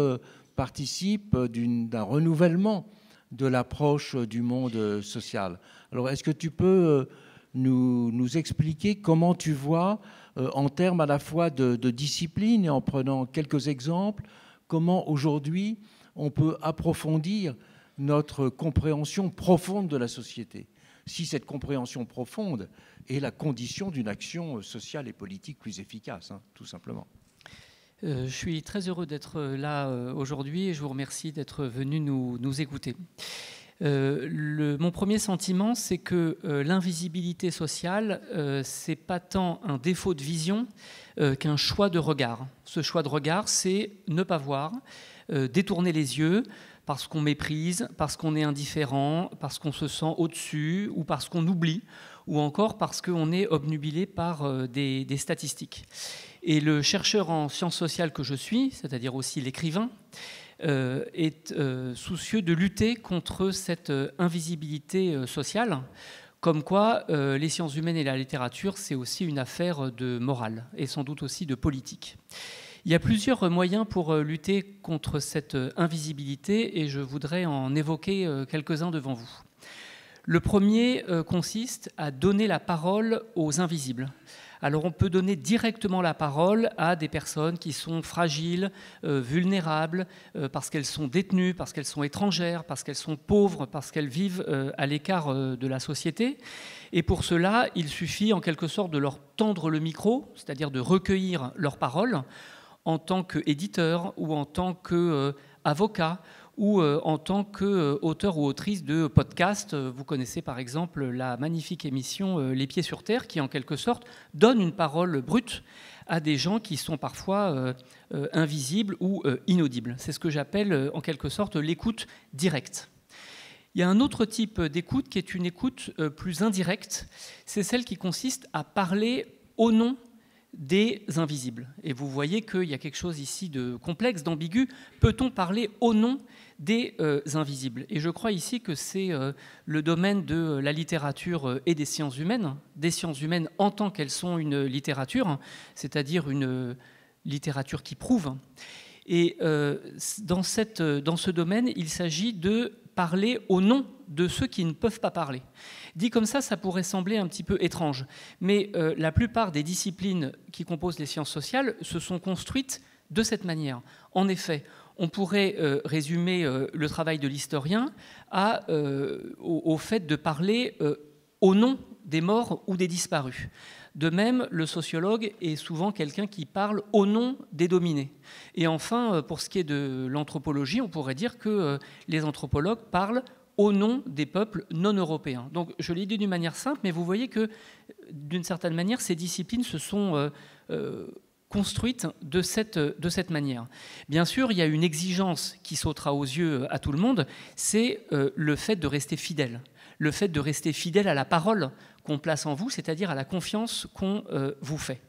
participe d'un renouvellement de l'approche du monde social. Alors, est-ce que tu peux nous expliquer comment tu vois, en termes à la fois de discipline et en prenant quelques exemples, comment aujourd'hui on peut approfondir notre compréhension profonde de la société, si cette compréhension profonde est la condition d'une action sociale et politique plus efficace, hein, tout simplement. Je suis très heureux d'être là aujourd'hui et je vous remercie d'être venu nous écouter. Mon premier sentiment, c'est que l'invisibilité sociale, c'est pas tant un défaut de vision qu'un choix de regard. Ce choix de regard, c'est ne pas voir, détourner les yeux parce qu'on méprise, parce qu'on est indifférent, parce qu'on se sent au-dessus ou parce qu'on oublie, ou encore parce qu'on est obnubilé par des statistiques. Et le chercheur en sciences sociales que je suis, c'est-à-dire aussi l'écrivain, est soucieux de lutter contre cette invisibilité sociale, comme quoi les sciences humaines et la littérature, c'est aussi une affaire de morale et sans doute aussi de politique. Il y a plusieurs moyens pour lutter contre cette invisibilité et je voudrais en évoquer quelques-uns devant vous. Le premier consiste à donner la parole aux invisibles. Alors on peut donner directement la parole à des personnes qui sont fragiles, vulnérables, parce qu'elles sont détenues, parce qu'elles sont étrangères, parce qu'elles sont pauvres, parce qu'elles vivent à l'écart de la société. Et pour cela, il suffit en quelque sorte de leur tendre le micro, c'est-à-dire de recueillir leurs paroles en tant qu'éditeur ou en tant qu'avocat ou en tant qu'auteur ou autrice de podcast. Vous connaissez par exemple la magnifique émission Les Pieds sur Terre qui en quelque sorte donne une parole brute à des gens qui sont parfois invisibles ou inaudibles. C'est ce que j'appelle en quelque sorte l'écoute directe. Il y a un autre type d'écoute qui est une écoute plus indirecte. C'est celle qui consiste à parler au nom des invisibles. Et vous voyez qu'il y a quelque chose ici de complexe, d'ambigu. Peut-on parler au nom des invisibles? Et je crois ici que c'est le domaine de la littérature et des sciences humaines en tant qu'elles sont une littérature, c'est-à-dire une littérature qui prouve. Et dans ce domaine, il s'agit de parler au nom de ceux qui ne peuvent pas parler. Dit comme ça pourrait sembler un petit peu étrange, mais la plupart des disciplines qui composent les sciences sociales se sont construites de cette manière. En effet, on pourrait résumer le travail de l'historien au fait de parler au nom des morts ou des disparus. De même, le sociologue est souvent quelqu'un qui parle au nom des dominés. Et enfin, pour ce qui est de l'anthropologie, on pourrait dire que les anthropologues parlent au nom des peuples non européens. Donc je l'ai dit d'une manière simple, mais vous voyez que d'une certaine manière, ces disciplines se sont construites de cette manière. Bien sûr, il y a une exigence qui sautera aux yeux à tout le monde, c'est le fait de rester fidèle. Le fait de rester fidèle à la parole qu'on place en vous, c'est-à-dire à la confiance qu'on vous fait.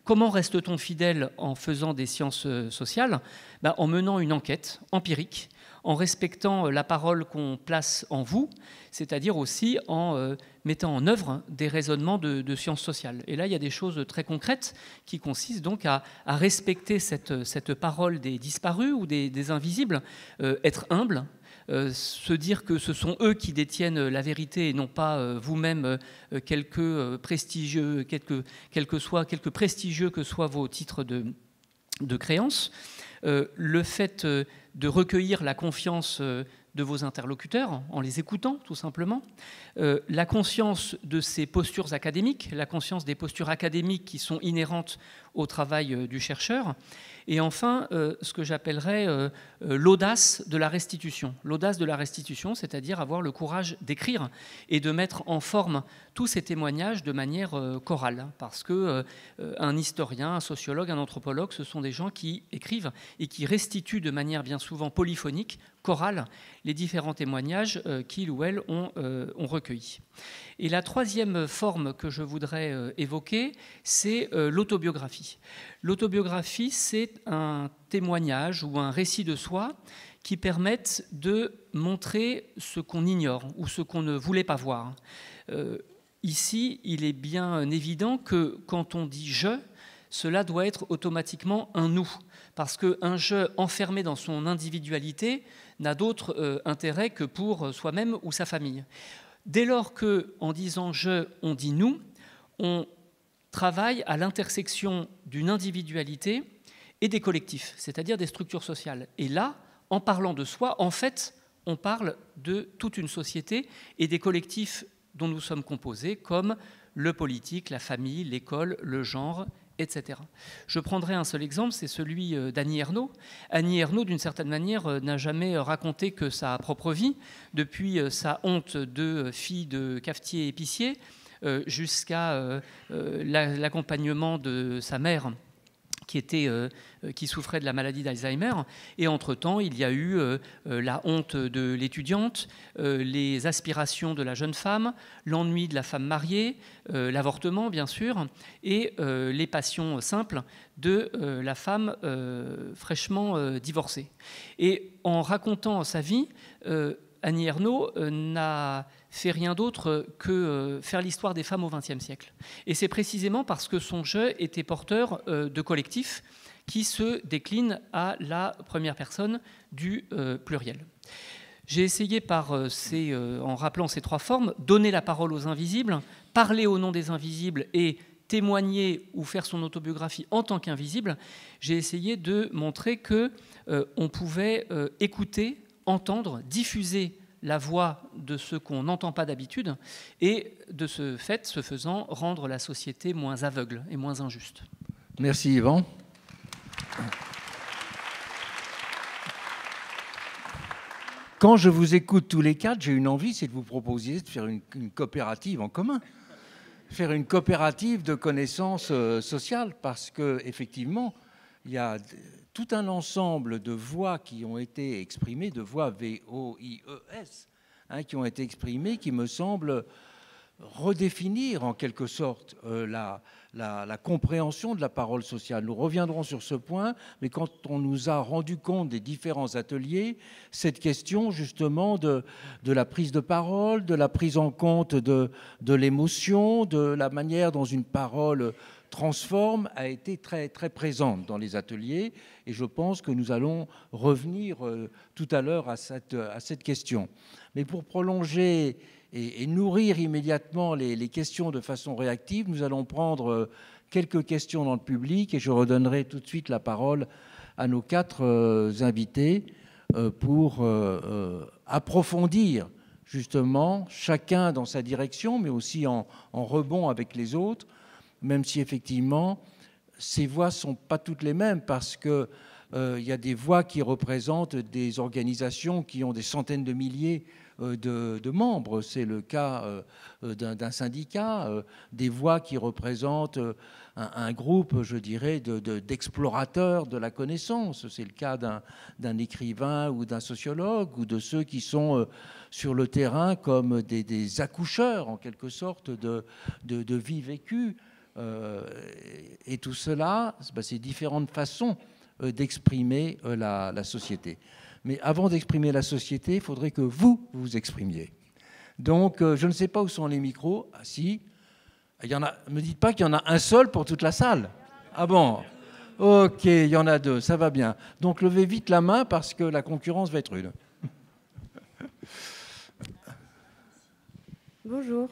Comment reste-t-on fidèle en faisant des sciences sociales? En menant une enquête empirique, en respectant la parole qu'on place en vous, c'est-à-dire aussi en mettant en œuvre des raisonnements de sciences sociales. Et là, il y a des choses très concrètes qui consistent donc à respecter cette parole des disparus ou des invisibles, être humble, se dire que ce sont eux qui détiennent la vérité et non pas vous-même, quelque prestigieux que soient vos titres de créance, le fait de recueillir la confiance de vos interlocuteurs en les écoutant tout simplement, la conscience de ces postures académiques, la conscience des postures académiques qui sont inhérentes au travail du chercheur, et enfin ce que j'appellerais l'audace de la restitution. L'audace de la restitution, c'est-à-dire avoir le courage d'écrire et de mettre en forme tous ces témoignages de manière chorale, parce que un historien, un sociologue, un anthropologue, ce sont des gens qui écrivent et qui restituent de manière bien souvent polyphonique, chorale, les différents témoignages qu'ils ou elles ont recueillis. Et la troisième forme que je voudrais évoquer, c'est l'autobiographie. L'autobiographie, c'est un témoignage ou un récit de soi qui permettent de montrer ce qu'on ignore ou ce qu'on ne voulait pas voir. Ici, il est bien évident que quand on dit « je », cela doit être automatiquement un « nous », parce qu'un « je » enfermé dans son individualité n'a d'autre intérêt que pour soi-même ou sa famille. Dès lors qu'en disant « je », on dit « nous », on travaille à l'intersection d'une individualité et des collectifs, c'est-à-dire des structures sociales. Et là, en parlant de soi, en fait, on parle de toute une société et des collectifs dont nous sommes composés, comme le politique, la famille, l'école, le genre, etc. Je prendrai un seul exemple, c'est celui d'Annie Ernaux. Annie Ernaux, d'une certaine manière, n'a jamais raconté que sa propre vie, depuis sa honte de fille de cafetier épicier jusqu'à l'accompagnement de sa mère qui souffrait de la maladie d'Alzheimer. Et entre-temps, il y a eu la honte de l'étudiante, les aspirations de la jeune femme, l'ennui de la femme mariée, l'avortement, bien sûr, et les passions simples de la femme fraîchement divorcée. Et en racontant sa vie, Annie Ernaux n'a fait rien d'autre que faire l'histoire des femmes au XXe siècle. Et c'est précisément parce que son jeu était porteur de collectifs qui se déclinent à la première personne du pluriel. J'ai essayé en rappelant ces trois formes, donner la parole aux invisibles, parler au nom des invisibles et témoigner ou faire son autobiographie en tant qu'invisible. J'ai essayé de montrer qu'on pouvait écouter, entendre, diffuser la voix de ceux qu'on n'entend pas d'habitude et de ce fait, ce faisant, rendre la société moins aveugle et moins injuste. Merci Yvan. Quand je vous écoute tous les quatre, j'ai une envie, c'est de vous proposer de faire une coopérative en commun. Faire une coopérative de connaissances sociales, parce qu'effectivement, il y a tout un ensemble de voix qui ont été exprimées, de voix V-O-I-E-S, qui ont été exprimées, qui me semblent redéfinir en quelque sorte la compréhension de la parole sociale. Nous reviendrons sur ce point, mais quand on nous a rendu compte des différents ateliers, cette question justement de la prise de parole, de la prise en compte de l'émotion, de la manière dont une parole transforme a été très, très présente dans les ateliers, et je pense que nous allons revenir tout à l'heure à cette question. Mais pour prolonger et nourrir immédiatement les questions de façon réactive, nous allons prendre quelques questions dans le public et je redonnerai tout de suite la parole à nos quatre invités pour approfondir justement, chacun dans sa direction, mais aussi en rebond avec les autres, même si effectivement ces voix ne sont pas toutes les mêmes, parce qu'il y a des voix qui représentent des organisations qui ont des centaines de milliers de membres. C'est le cas d'un syndicat, des voix qui représentent un groupe, je dirais, d'explorateurs de la connaissance. C'est le cas d'un écrivain ou d'un sociologue, ou de ceux qui sont sur le terrain comme des accoucheurs, en quelque sorte, de vie vécue. Et tout cela, c'est différentes façons d'exprimer la société. Mais avant d'exprimer la société, il faudrait que vous vous exprimiez. Donc, je ne sais pas où sont les micros. Ah si, il y en a. Ne me dites pas qu'il y en a un seul pour toute la salle. Ah bon? Ok, il y en a deux, ça va bien. Donc, levez vite la main parce que la concurrence va être rude. Bonjour.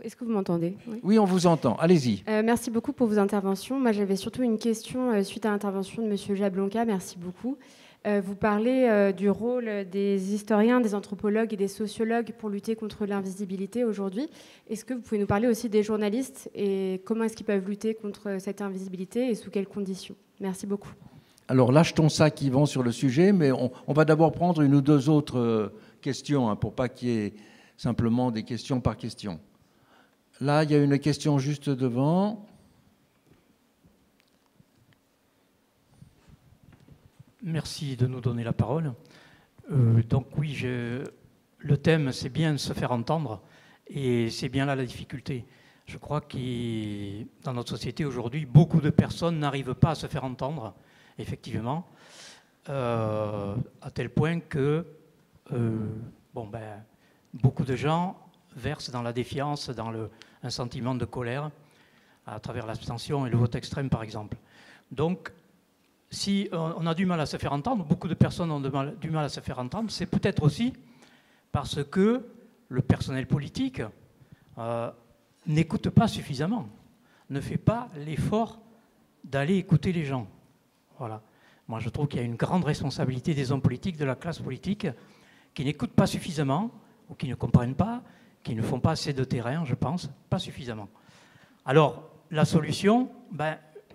Est-ce que vous m'entendez? Oui, on vous entend. Allez-y. Merci beaucoup pour vos interventions. Moi, j'avais surtout une question suite à l'intervention de M. Jablonka. Merci beaucoup. Vous parlez du rôle des historiens, des anthropologues et des sociologues pour lutter contre l'invisibilité aujourd'hui. Est-ce que vous pouvez nous parler aussi des journalistes et comment est-ce qu'ils peuvent lutter contre cette invisibilité et sous quelles conditions? Merci beaucoup. Alors, lâche ton sac, Yvan, sur le sujet, mais on va d'abord prendre une ou deux autres questions, pour pas qu'il y ait simplement des questions par question. Là, il y a une question juste devant. Merci de nous donner la parole. Donc oui, le thème, c'est bien de se faire entendre, et c'est bien là la difficulté. Je crois que dans notre société aujourd'hui, beaucoup de personnes n'arrivent pas à se faire entendre, effectivement, à tel point que beaucoup de gens versent dans la défiance, dans un sentiment de colère, à travers l'abstention et le vote extrême, par exemple. Donc, si on a du mal à se faire entendre, beaucoup de personnes ont du mal à se faire entendre, c'est peut-être aussi parce que le personnel politique n'écoute pas suffisamment, ne fait pas l'effort d'aller écouter les gens. Voilà. Moi, je trouve qu'il y a une grande responsabilité des hommes politiques, de la classe politique, qui n'écoutent pas suffisamment, ou qui ne comprennent pas, qui ne font pas assez de terrain, je pense, pas suffisamment. Alors, la solution,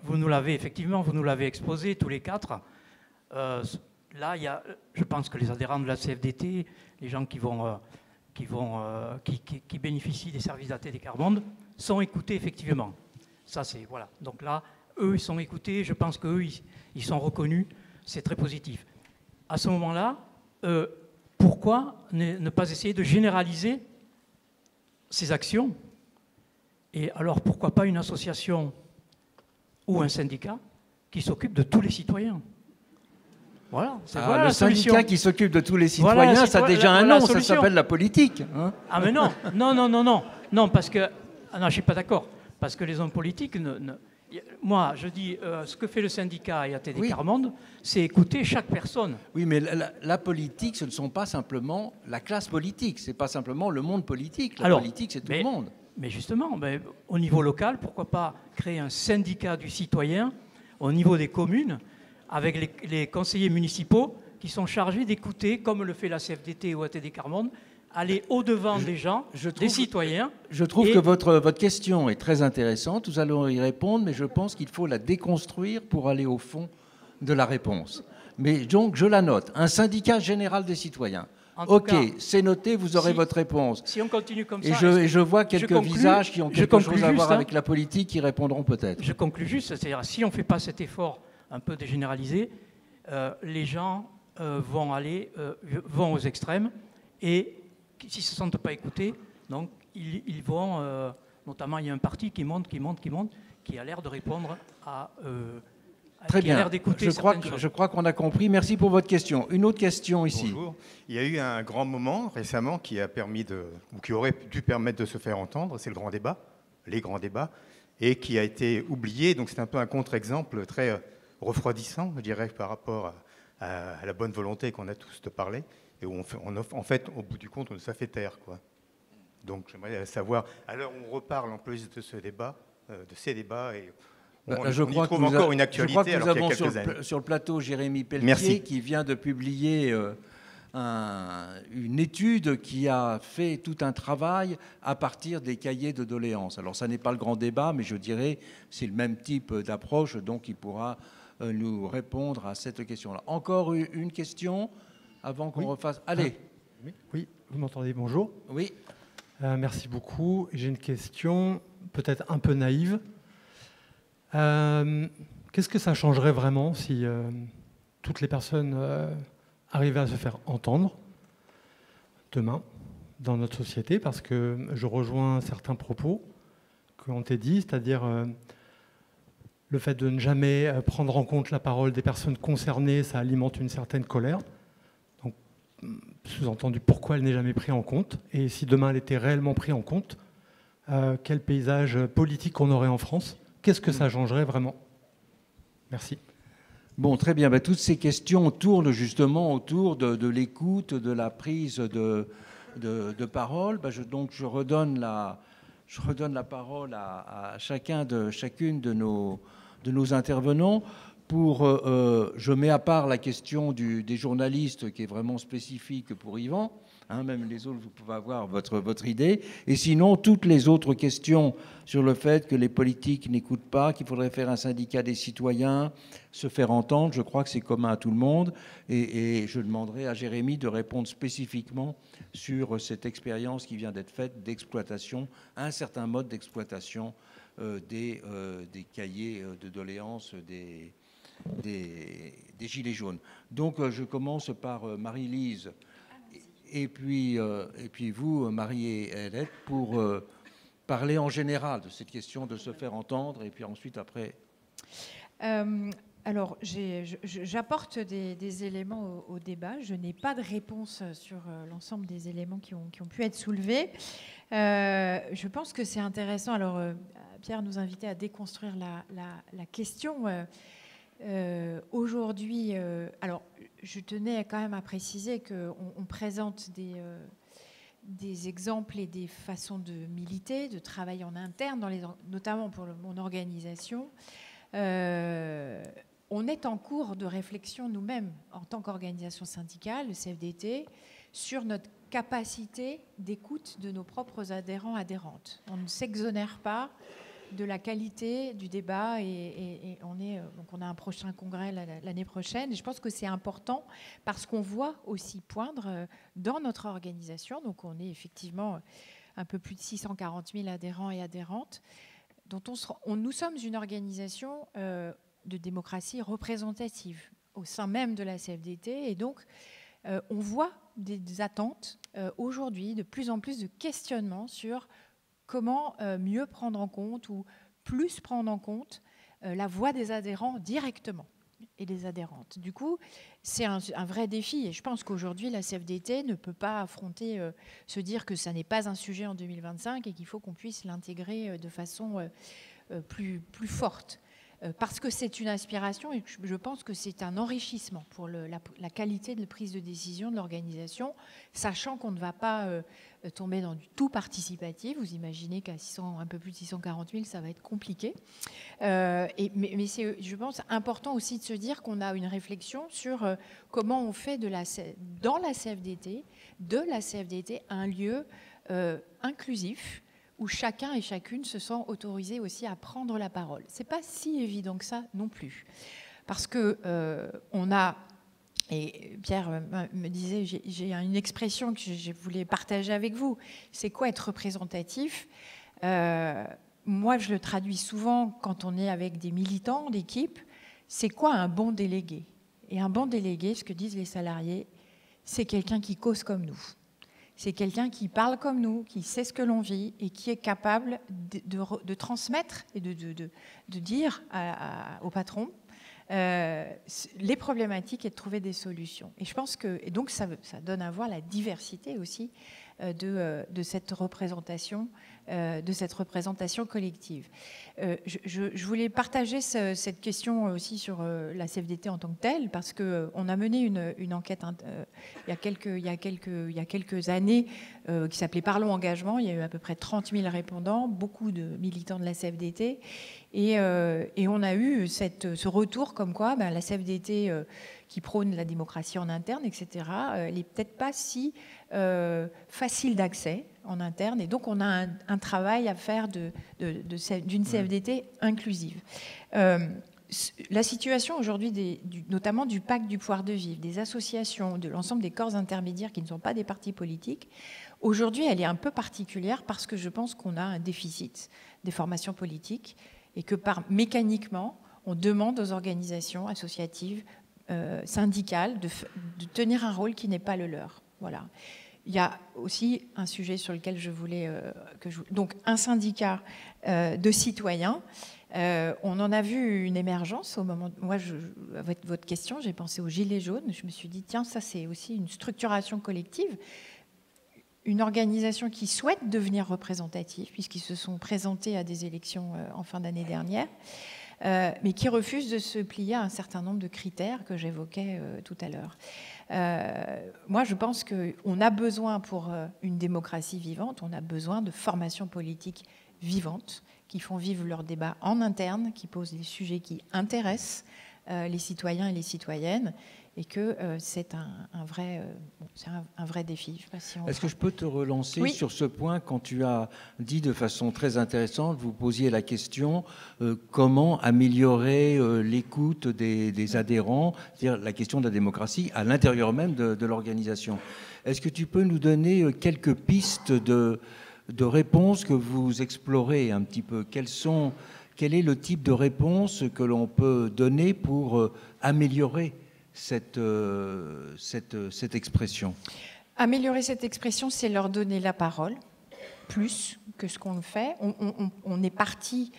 vous nous l'avez exposé tous les quatre. Là, je pense que les adhérents de la CFDT, les gens qui bénéficient des services d'ATD Quart Monde, sont écoutés effectivement. Ça, c'est voilà. Donc là, eux, ils sont écoutés. Je pense qu'eux, ils sont reconnus. C'est très positif. À ce moment-là, pourquoi ne pas essayer de généraliser ces actions? Et alors, pourquoi pas une association ou un syndicat qui s'occupe de tous les citoyens? Voilà, le syndicat qui s'occupe de tous les citoyens, ça a déjà un nom, ça s'appelle la politique. Hein. Ah mais non, parce que... Ah non, je ne suis pas d'accord, parce que les hommes politiques... Moi, je dis, ce que fait le syndicat et ATD Quart Monde, c'est écouter chaque personne. Oui, mais la politique, ce ne sont pas simplement la classe politique, ce n'est pas simplement le monde politique. La politique, c'est tout le monde. Mais justement, au niveau local, pourquoi pas créer un syndicat du citoyen au niveau des communes, avec les conseillers municipaux qui sont chargés d'écouter, comme le fait la CFDT ou ATD Quart Monde, aller au-devant des gens, des citoyens. Je trouve que votre question est très intéressante, nous allons y répondre, mais je pense qu'il faut la déconstruire pour aller au fond de la réponse. Mais donc, je la note, un syndicat général des citoyens. Ok, c'est noté, vous aurez votre réponse. Si on continue comme ça... Et je vois quelques visages qui ont quelque chose à voir avec la politique qui répondront peut-être. Je conclus juste, c'est-à-dire si on ne fait pas cet effort un peu de généraliser, les gens vont aux extrêmes et s'ils ne se sentent pas écoutés, donc ils vont... notamment, il y a un parti qui monte, qui a l'air de répondre à... Très bien. Je crois qu'on a compris. Merci pour votre question. Une autre question ici. Bonjour. Il y a eu un grand moment récemment qui aurait dû permettre de se faire entendre, c'est le grand débat, les grands débats, et qui a été oublié. Donc c'est un peu un contre-exemple très refroidissant, je dirais, par rapport à la bonne volonté qu'on a tous de parler, et où en fait, au bout du compte, on se fait taire, quoi. Donc j'aimerais savoir, à l'heure où on reparle en plus de ce débat, de ces débats, et je crois que nous avons sur le plateau Jérémy Pelletier qui vient de publier une étude qui a fait tout un travail à partir des cahiers de doléances. Alors ça n'est pas le grand débat, mais je dirais c'est le même type d'approche, donc il pourra nous répondre à cette question-là. Encore une question avant qu'on refasse... Allez. Oui, vous m'entendez, bonjour. Oui. Merci beaucoup. J'ai une question peut-être un peu naïve. Qu'est-ce que ça changerait vraiment si toutes les personnes arrivaient à se faire entendre demain dans notre société? Parce que je rejoins certains propos qui ont été dits, c'est-à-dire le fait de ne jamais prendre en compte la parole des personnes concernées, ça alimente une certaine colère. Donc, sous-entendu, pourquoi elle n'est jamais prise en compte? Et si demain elle était réellement prise en compte, quel paysage politique on aurait en France? Qu'est-ce que ça changerait vraiment? Merci. Bon, très bien. Toutes ces questions tournent justement autour de l'écoute, de la prise de parole. Donc, je redonne je redonne la parole à chacune de nos intervenants. Je mets à part la question des journalistes qui est vraiment spécifique pour Yvan. Même les autres, vous pouvez avoir votre idée. Et sinon, toutes les autres questions sur le fait que les politiques n'écoutent pas, qu'il faudrait faire un syndicat des citoyens, se faire entendre, je crois que c'est commun à tout le monde. Et je demanderai à Jérémy de répondre spécifiquement sur cette expérience qui vient d'être faite d'exploitation, un certain mode d'exploitation des cahiers de doléances des Gilets jaunes. Donc, je commence par Marie-Lise. Et puis vous, Marie et Hélène, pour parler en général de cette question de se faire entendre, et puis ensuite, après... Alors, j'apporte des éléments au débat. Je n'ai pas de réponse sur l'ensemble des éléments qui ont pu être soulevés. Je pense que c'est intéressant. Alors, Pierre nous invitait à déconstruire la question. Aujourd'hui, alors je tenais quand même à préciser qu'on présente des exemples et des façons de militer, de travailler en interne, notamment pour mon organisation. On est en cours de réflexion nous-mêmes, en tant qu'organisation syndicale, le CFDT, sur notre capacité d'écoute de nos propres adhérents, adhérentes. On ne s'exonère pas de la qualité du débat et on a un prochain congrès l'année prochaine. Et je pense que c'est important parce qu'on voit aussi poindre dans notre organisation, donc on est effectivement un peu plus de 640 000 adhérents et adhérentes, dont nous sommes une organisation de démocratie représentative au sein même de la CFDT, et donc on voit des attentes aujourd'hui, de plus en plus de questionnements sur comment mieux prendre en compte ou plus prendre en compte la voix des adhérents directement et des adhérentes. Du coup, c'est un vrai défi, et je pense qu'aujourd'hui, la CFDT ne peut pas affronter, se dire que ça n'est pas un sujet en 2025 et qu'il faut qu'on puisse l'intégrer de façon plus forte. Parce que c'est une aspiration et je pense que c'est un enrichissement pour la qualité de prise de décision de l'organisation, sachant qu'on ne va pas tomber dans du tout participatif. Vous imaginez qu'à un peu plus de 640 000, ça va être compliqué. Mais c'est, je pense, important aussi de se dire qu'on a une réflexion sur comment on fait dans la CFDT, de la CFDT, un lieu inclusif, où chacun et chacune se sent autorisé aussi à prendre la parole. Ce n'est pas si évident que ça non plus. Parce que on a, et Pierre me disait, j'ai une expression que je voulais partager avec vous, c'est quoi être représentatif ? Moi, je le traduis souvent quand on est avec des militants d'équipe, c'est quoi un bon délégué ? Et un bon délégué, ce que disent les salariés, c'est quelqu'un qui cause comme nous. C'est quelqu'un qui parle comme nous, qui sait ce que l'on vit et qui est capable de transmettre et de dire au patron les problématiques et de trouver des solutions. Et je pense que, et donc ça donne à voir la diversité aussi de cette représentation collective. Je voulais partager cette question aussi sur la CFDT en tant que telle, parce qu'on a mené une enquête il y a quelques années qui s'appelait Parlons Engagement. Il y a eu à peu près 30 000 répondants, beaucoup de militants de la CFDT. Et on a eu ce retour comme quoi la CFDT qui prône la démocratie en interne, etc., elle n'est peut-être pas si facile d'accès en interne. Et donc, on a un travail à faire d'une CFDT inclusive. La situation aujourd'hui, notamment du pacte du pouvoir de vivre, des associations, de l'ensemble des corps intermédiaires qui ne sont pas des partis politiques, aujourd'hui, elle est un peu particulière parce que je pense qu'on a un déficit des formations politiques et que mécaniquement, on demande aux organisations associatives, syndicales, de tenir un rôle qui n'est pas le leur. Voilà. Il y a aussi un sujet sur lequel je voulais... donc, un syndicat de citoyens. On en a vu une émergence au moment... Moi, avec votre question, j'ai pensé aux Gilets jaunes. Je me suis dit, tiens, ça, c'est aussi une structuration collective. Une organisation qui souhaite devenir représentative, puisqu'ils se sont présentés à des élections en fin d'année dernière. mais qui refuse de se plier à un certain nombre de critères que j'évoquais tout à l'heure. Moi, je pense qu'on a besoin, pour une démocratie vivante, on a besoin de formations politiques vivantes, qui font vivre leurs débats en interne, qui posent les sujets qui intéressent les citoyens et les citoyennes, et que c'est un vrai défi. Je sais pas si Est-ce que je peux te relancer oui. sur ce point quand tu as dit de façon très intéressante, vous posiez la question comment améliorer l'écoute des adhérents, c'est-à-dire la question de la démocratie à l'intérieur même de l'organisation. Est-ce que tu peux nous donner quelques pistes de réponses que vous explorez un petit peu? Quel est le type de réponse que l'on peut donner pour améliorer cette expression? Améliorer cette expression, c'est leur donner la parole, plus que ce qu'on le fait. On est parti,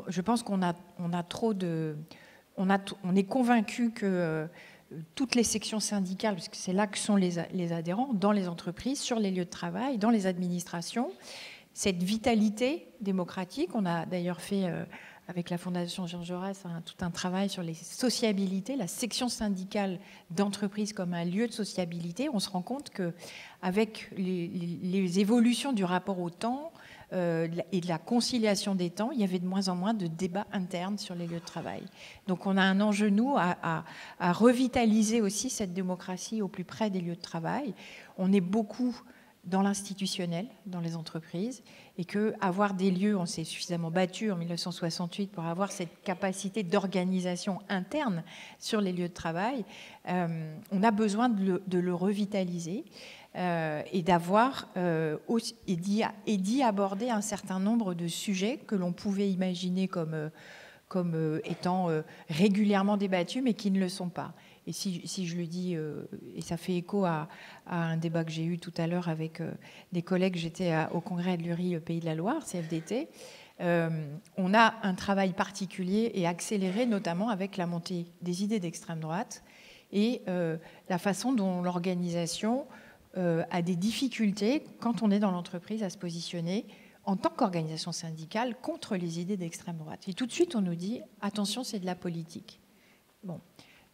je pense qu'on a trop de... On est convaincu que toutes les sections syndicales, parce que c'est là que sont les adhérents, dans les entreprises, sur les lieux de travail, dans les administrations, cette vitalité démocratique, on a d'ailleurs fait... avec la Fondation Jean Jaurès, tout un travail sur les sociabilités, la section syndicale d'entreprise comme un lieu de sociabilité. On se rend compte qu'avec les évolutions du rapport au temps et de la conciliation des temps, il y avait de moins en moins de débats internes sur les lieux de travail. Donc on a un enjeu, nous, à revitaliser aussi cette démocratie au plus près des lieux de travail. On est beaucoup dans l'institutionnel, dans les entreprises, et qu'avoir des lieux, on s'est suffisamment battu en 1968 pour avoir cette capacité d'organisation interne sur les lieux de travail, on a besoin de le revitaliser et d'avoir et d'y aborder un certain nombre de sujets que l'on pouvait imaginer comme étant régulièrement débattus, mais qui ne le sont pas. Et si je le dis, et ça fait écho à un débat que j'ai eu tout à l'heure avec des collègues, j'étais au congrès de l'URI Pays de la Loire, CFDT, on a un travail particulier et accéléré, notamment avec la montée des idées d'extrême droite et la façon dont l'organisation a des difficultés, quand on est dans l'entreprise, à se positionner en tant qu'organisation syndicale contre les idées d'extrême droite. Et tout de suite, on nous dit, attention, c'est de la politique. Bon.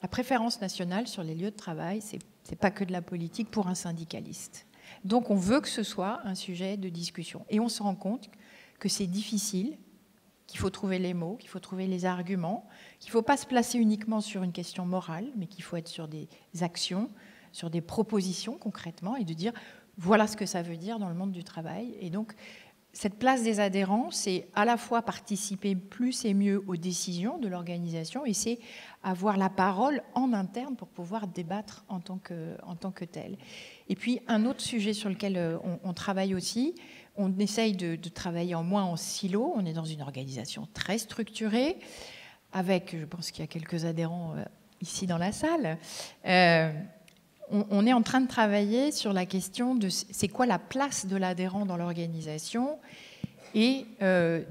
La préférence nationale sur les lieux de travail, c'est pas que de la politique pour un syndicaliste. Donc on veut que ce soit un sujet de discussion. Et on se rend compte que c'est difficile, qu'il faut trouver les mots, qu'il faut trouver les arguments, qu'il ne faut pas se placer uniquement sur une question morale, mais qu'il faut être sur des actions, sur des propositions concrètement, et de dire voilà ce que ça veut dire dans le monde du travail. Et donc cette place des adhérents, c'est à la fois participer plus et mieux aux décisions de l'organisation, et c'est avoir la parole en interne pour pouvoir débattre en tant que tel. Et puis un autre sujet sur lequel on travaille aussi, on essaye de travailler moins en silo. On est dans une organisation très structurée, avec, je pense qu'il y a quelques adhérents ici dans la salle. On est en train de travailler sur la question de c'est quoi la place de l'adhérent dans l'organisation et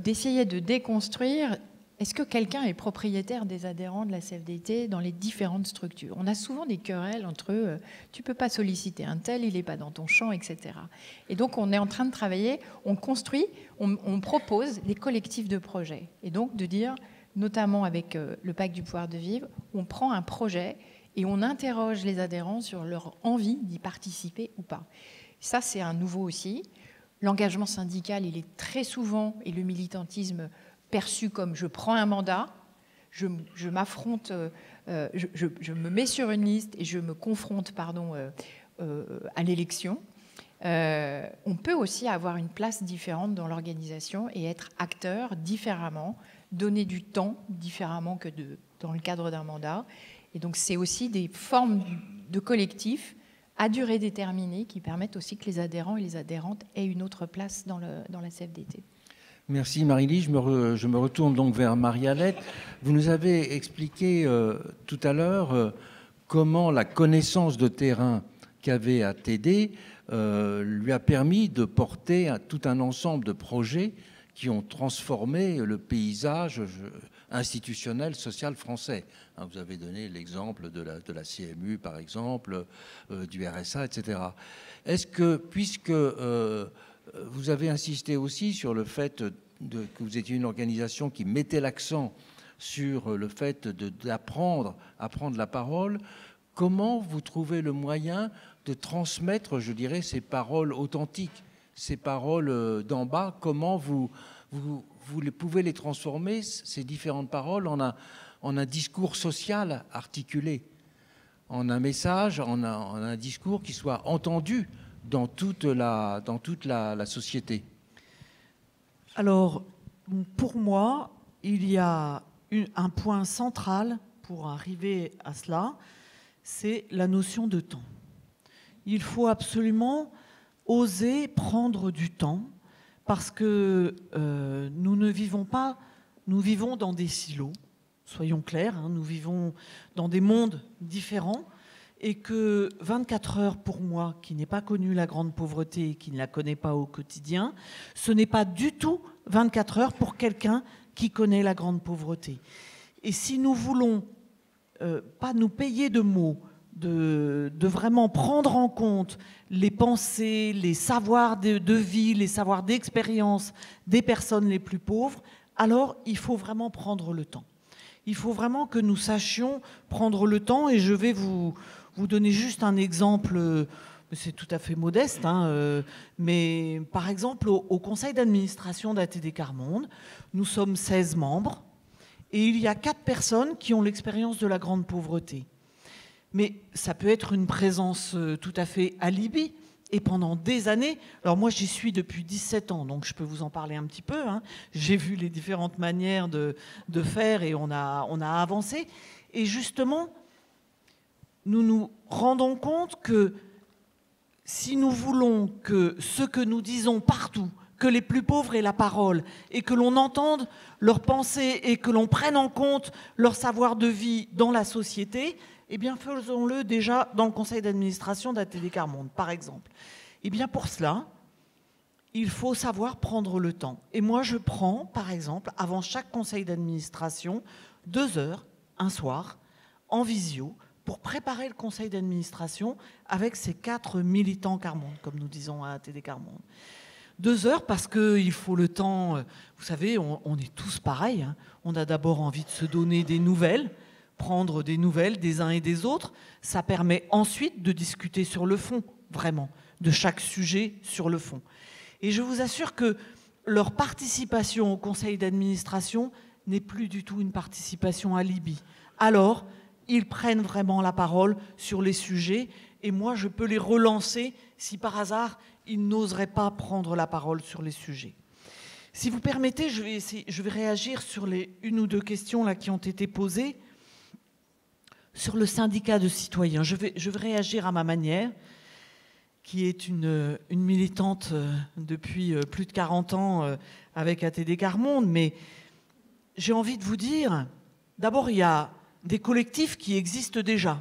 d'essayer de déconstruire est-ce que quelqu'un est propriétaire des adhérents de la CFDT dans les différentes structures. On a souvent des querelles entre eux, tu ne peux pas solliciter un tel, il n'est pas dans ton champ, etc. Et donc on est en train de travailler, on construit, on propose des collectifs de projets. Et donc de dire, notamment avec le Pacte du pouvoir de vivre, on prend un projet et on interroge les adhérents sur leur envie d'y participer ou pas. Ça, c'est un nouveau aussi. L'engagement syndical, il est très souvent, et le militantisme perçu comme je prends un mandat, je m'affronte, je me mets sur une liste et je me confronte à l'élection. On peut aussi avoir une place différente dans l'organisation et être acteur différemment, donner du temps différemment que dans le cadre d'un mandat. Et donc c'est aussi des formes de collectifs à durée déterminée qui permettent aussi que les adhérents et les adhérentes aient une autre place dans la CFDT. Merci Marie-Lise. Je me retourne donc vers Marie-Alette. Vous nous avez expliqué tout à l'heure comment la connaissance de terrain qu'avait ATD lui a permis de porter tout un ensemble de projets qui ont transformé le paysage institutionnel, social français. Vous avez donné l'exemple de la CMU, par exemple, du RSA, etc. Est-ce que, puisque vous avez insisté aussi sur le fait que vous étiez une organisation qui mettait l'accent sur le fait d'apprendre à prendre la parole. Comment vous trouvez le moyen de transmettre, je dirais, ces paroles authentiques, ces paroles d'en bas? Comment vous pouvez les transformer, ces différentes paroles, en un discours social articulé, en un message, en un discours qui soit entendu dans toute la société? Alors, pour moi, il y a un point central pour arriver à cela, c'est la notion de temps. Il faut absolument oser prendre du temps parce que nous vivons dans des silos, soyons clairs, hein, nous vivons dans des mondes différents et que 24 heures pour moi, qui n'ai pas connu la grande pauvreté et qui ne la connaît pas au quotidien, ce n'est pas du tout 24 heures pour quelqu'un qui connaît la grande pauvreté. Et si nous voulons pas nous payer de mots, de vraiment prendre en compte les pensées, les savoirs de vie, les savoirs d'expérience des personnes les plus pauvres, alors il faut vraiment prendre le temps. Il faut vraiment que nous sachions prendre le temps, et je vais vous donner juste un exemple, c'est tout à fait modeste, hein, mais par exemple au conseil d'administration d'ATD Quart Monde, nous sommes 16 membres, et il y a 4 personnes qui ont l'expérience de la grande pauvreté. Mais ça peut être une présence tout à fait alibi. Et pendant des années, alors moi j'y suis depuis 17 ans, donc je peux vous en parler un petit peu. Hein. J'ai vu les différentes manières de faire et on a avancé. Et justement, nous nous rendons compte que si nous voulons que ce que nous disons partout, que les plus pauvres aient la parole et que l'on entende leurs pensées et que l'on prenne en compte leur savoir de vie dans la société, eh bien, faisons-le déjà dans le conseil d'administration d'ATD Quart Monde, par exemple. Eh bien, pour cela, il faut savoir prendre le temps. Et moi, je prends, par exemple, avant chaque conseil d'administration, 2 heures, un soir, en visio, pour préparer le conseil d'administration avec ces 4 militants Quart Monde, comme nous disons à ATD Quart Monde. 2 heures parce qu'il faut le temps. Vous savez, on est tous pareils. Hein. On a d'abord envie de se donner des nouvelles, prendre des nouvelles des uns et des autres. Ça permet ensuite de discuter sur le fond, vraiment, de chaque sujet sur le fond. Et je vous assure que leur participation au conseil d'administration n'est plus du tout une participation alibi. Alors, ils prennent vraiment la parole sur les sujets et moi, je peux les relancer si par hasard, ils n'oseraient pas prendre la parole sur les sujets. Si vous permettez, je vais réagir sur les 1 ou 2 questions là, qui ont été posées. Sur le syndicat de citoyens, je vais réagir à ma manière, qui est une militante depuis plus de 40 ans avec ATD Quart Monde, mais j'ai envie de vous dire, d'abord, il y a des collectifs qui existent déjà,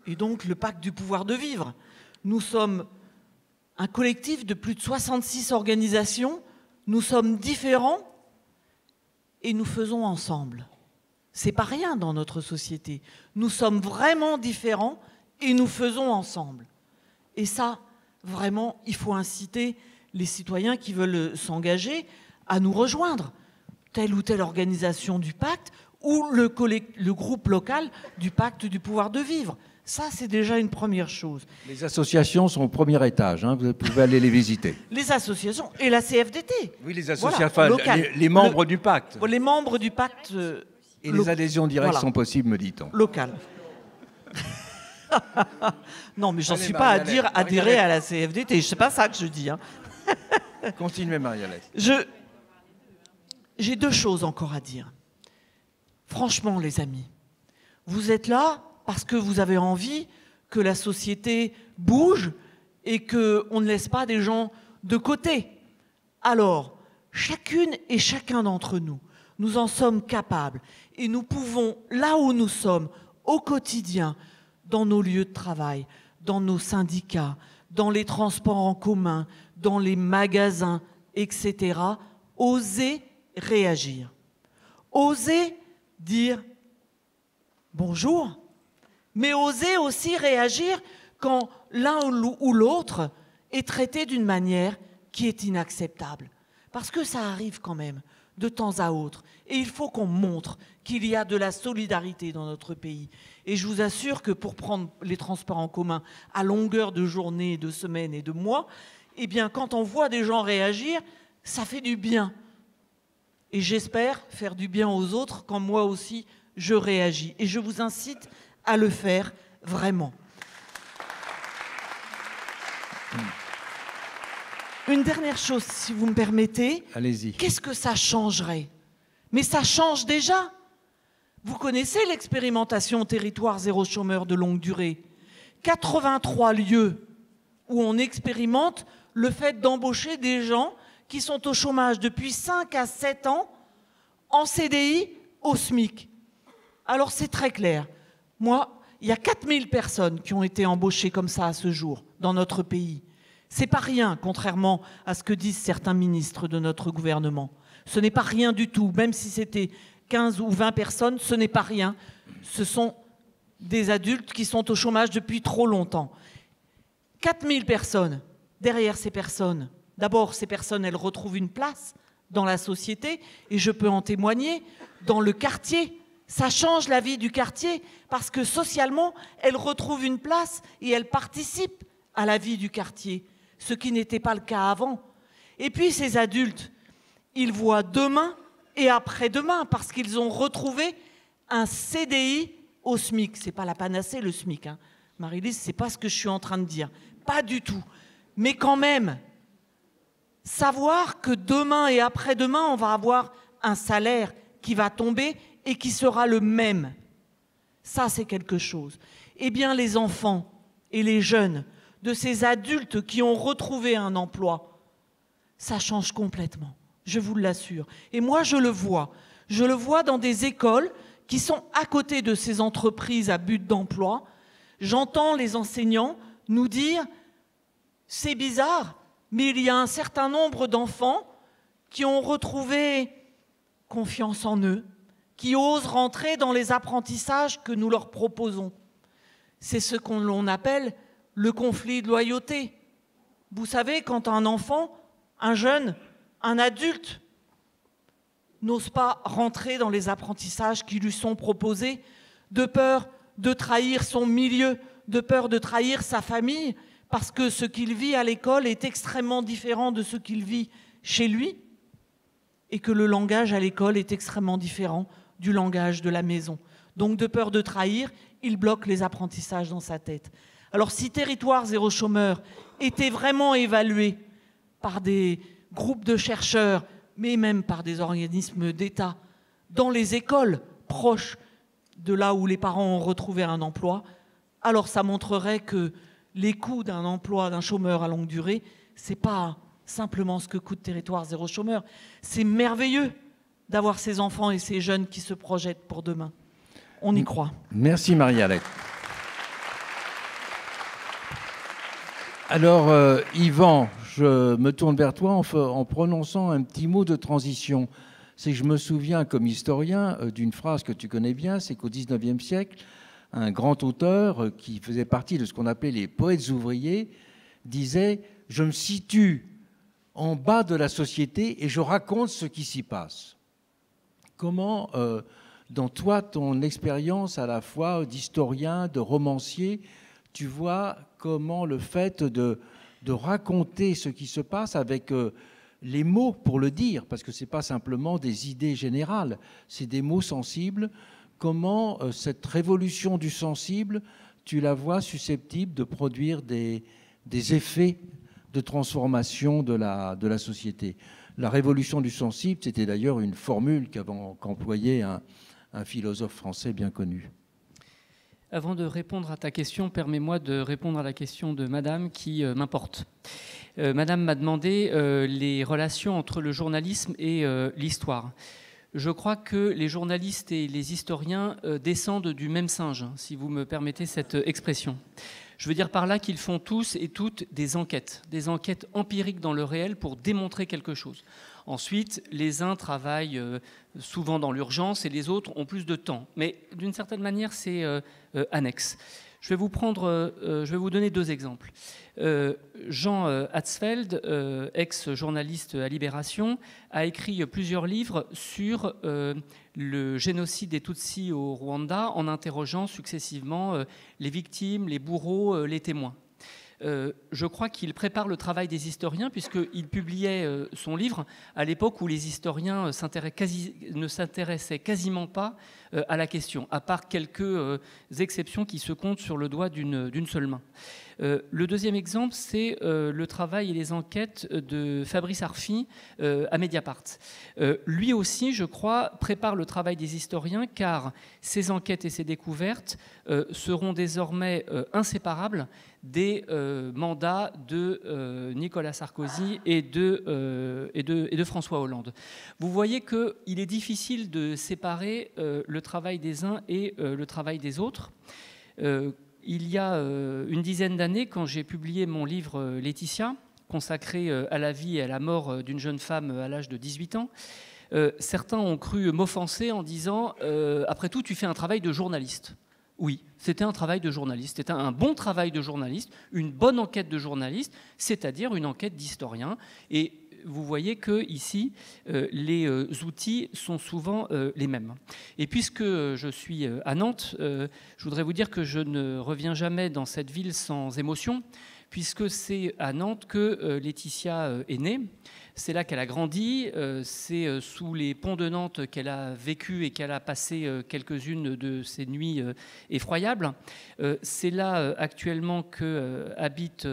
et donc le pacte du pouvoir de vivre. Nous sommes un collectif de plus de 66 organisations, nous sommes différents et nous faisons ensemble. C'est pas rien dans notre société. Nous sommes vraiment différents et nous faisons ensemble. Et ça, vraiment, il faut inciter les citoyens qui veulent s'engager à nous rejoindre. Telle ou telle organisation du pacte ou le groupe local du pacte du pouvoir de vivre. Ça, c'est déjà une première chose. Les associations sont au premier étage, hein, vous pouvez aller les visiter. Les associations et la CFDT. Oui, les associations, voilà, les membres du pacte. Les membres du pacte... Et les adhésions directes voilà. sont possibles, me dit-on. Local. Non, mais j'en suis pas à dire adhérer à la CFDT. C'est pas ça que je dis. Hein. Continuez, Marie-Alès. J'ai 2 choses encore à dire. Franchement, les amis, vous êtes là parce que vous avez envie que la société bouge et qu'on ne laisse pas des gens de côté. Alors, chacune et chacun d'entre nous, nous en sommes capables et nous pouvons, là où nous sommes, au quotidien, dans nos lieux de travail, dans nos syndicats, dans les transports en commun, dans les magasins, etc., oser réagir. Oser dire bonjour, mais oser aussi réagir quand l'un ou l'autre est traité d'une manière qui est inacceptable. Parce que ça arrive quand même, de temps à autre. Et il faut qu'on montre qu'il y a de la solidarité dans notre pays. Et je vous assure que pour prendre les transports en commun à longueur de journée, de semaines et de mois, eh bien, quand on voit des gens réagir, ça fait du bien. Et j'espère faire du bien aux autres quand moi aussi je réagis. Et je vous incite à le faire vraiment. Une dernière chose, si vous me permettez. Allez-y. Qu'est-ce que ça changerait? Mais ça change déjà. Vous connaissez l'expérimentation territoire zéro chômeur de longue durée. 83 lieux où on expérimente le fait d'embaucher des gens qui sont au chômage depuis 5 à 7 ans en CDI au SMIC. Alors c'est très clair. Moi, il y a 4000 personnes qui ont été embauchées comme ça à ce jour dans notre pays. C'est pas rien, contrairement à ce que disent certains ministres de notre gouvernement. Ce n'est pas rien du tout, même si c'était 15 ou 20 personnes, ce n'est pas rien. Ce sont des adultes qui sont au chômage depuis trop longtemps. 4000 personnes. Derrière ces personnes, d'abord, ces personnes, elles retrouvent une place dans la société, et je peux en témoigner, dans le quartier. Ça change la vie du quartier, parce que socialement, elles retrouvent une place et elles participent à la vie du quartier, ce qui n'était pas le cas avant. Et puis ces adultes, ils voient demain et après-demain, parce qu'ils ont retrouvé un CDI au SMIC. Ce n'est pas la panacée, le SMIC, hein. Marie-Lise, ce n'est pas ce que je suis en train de dire. Pas du tout. Mais quand même, savoir que demain et après-demain, on va avoir un salaire qui va tomber et qui sera le même. Ça, c'est quelque chose. Eh bien, les enfants et les jeunes de ces adultes qui ont retrouvé un emploi, ça change complètement, je vous l'assure. Et moi, je le vois dans des écoles qui sont à côté de ces entreprises à but d'emploi. J'entends les enseignants nous dire « c'est bizarre, mais il y a un certain nombre d'enfants qui ont retrouvé confiance en eux, qui osent rentrer dans les apprentissages que nous leur proposons. » C'est ce qu'on appelle le conflit de loyauté. Vous savez, quand un enfant, un jeune, un adulte n'ose pas rentrer dans les apprentissages qui lui sont proposés, de peur de trahir son milieu, de peur de trahir sa famille, parce que ce qu'il vit à l'école est extrêmement différent de ce qu'il vit chez lui, et que le langage à l'école est extrêmement différent du langage de la maison. Donc de peur de trahir, il bloque les apprentissages dans sa tête. Alors si Territoire zéro chômeur était vraiment évalué par des groupes de chercheurs, mais même par des organismes d'État, dans les écoles proches de là où les parents ont retrouvé un emploi, alors ça montrerait que les coûts d'un emploi d'un chômeur à longue durée, ce n'est pas simplement ce que coûte Territoire zéro chômeur. C'est merveilleux d'avoir ces enfants et ces jeunes qui se projettent pour demain. On y croit. Merci Marie-Alex. Alors, Yvan, je me tourne vers toi en prononçant un petit mot de transition. C'est que je me souviens, comme historien, d'une phrase que tu connais bien, c'est qu'au XIXe siècle, un grand auteur qui faisait partie de ce qu'on appelait les poètes ouvriers disait « Je me situe en bas de la société et je raconte ce qui s'y passe ». Comment, dans toi, ton expérience à la fois d'historien, de romancier, tu vois comment le fait de raconter ce qui se passe avec les mots pour le dire, parce que ce n'est pas simplement des idées générales, c'est des mots sensibles, comment cette révolution du sensible, tu la vois susceptible de produire des effets de transformation de la société. La révolution du sensible, c'était d'ailleurs une formule qu'employait un philosophe français bien connu. Avant de répondre à ta question, permets-moi de répondre à la question de Madame qui m'importe. Madame m'a demandé les relations entre le journalisme et l'histoire. Je crois que les journalistes et les historiens descendent du même singe, si vous me permettez cette expression. Je veux dire par là qu'ils font tous et toutes des enquêtes empiriques dans le réel pour démontrer quelque chose. Ensuite, les uns travaillent souvent dans l'urgence et les autres ont plus de temps. Mais d'une certaine manière, c'est annexe. Je vais vous donner 2 exemples. Jean Hatzfeld, ex-journaliste à Libération, a écrit plusieurs livres sur le génocide des Tutsis au Rwanda en interrogeant successivement les victimes, les bourreaux, les témoins. Je crois qu'il prépare le travail des historiens puisqu'il publiait son livre à l'époque où les historiens ne s'intéressaient quasiment pas à la question, à part quelques exceptions qui se comptent sur le doigt d'une seule main. Le deuxième exemple, c'est le travail et les enquêtes de Fabrice Arfi à Mediapart. Lui aussi, je crois, prépare le travail des historiens car ses enquêtes et ses découvertes seront désormais inséparables des mandats de Nicolas Sarkozy et de François Hollande. Vous voyez qu'il est difficile de séparer le travail des uns et le travail des autres. Il y a une dizaine d'années, quand j'ai publié mon livre Laetitia, consacré à la vie et à la mort d'une jeune femme à l'âge de 18 ans, certains ont cru m'offenser en disant « Après tout, tu fais un travail de journaliste ». Oui, c'était un travail de journaliste, c'était un bon travail de journaliste, une bonne enquête de journaliste, c'est-à-dire une enquête d'historien. Et vous voyez que ici, les outils sont souvent les mêmes. Et puisque je suis à Nantes, je voudrais vous dire que je ne reviens jamais dans cette ville sans émotion, puisque c'est à Nantes que Laetitia est née. C'est là qu'elle a grandi, c'est sous les ponts de Nantes qu'elle a vécu et qu'elle a passé quelques-unes de ses nuits effroyables. C'est là actuellement que habitent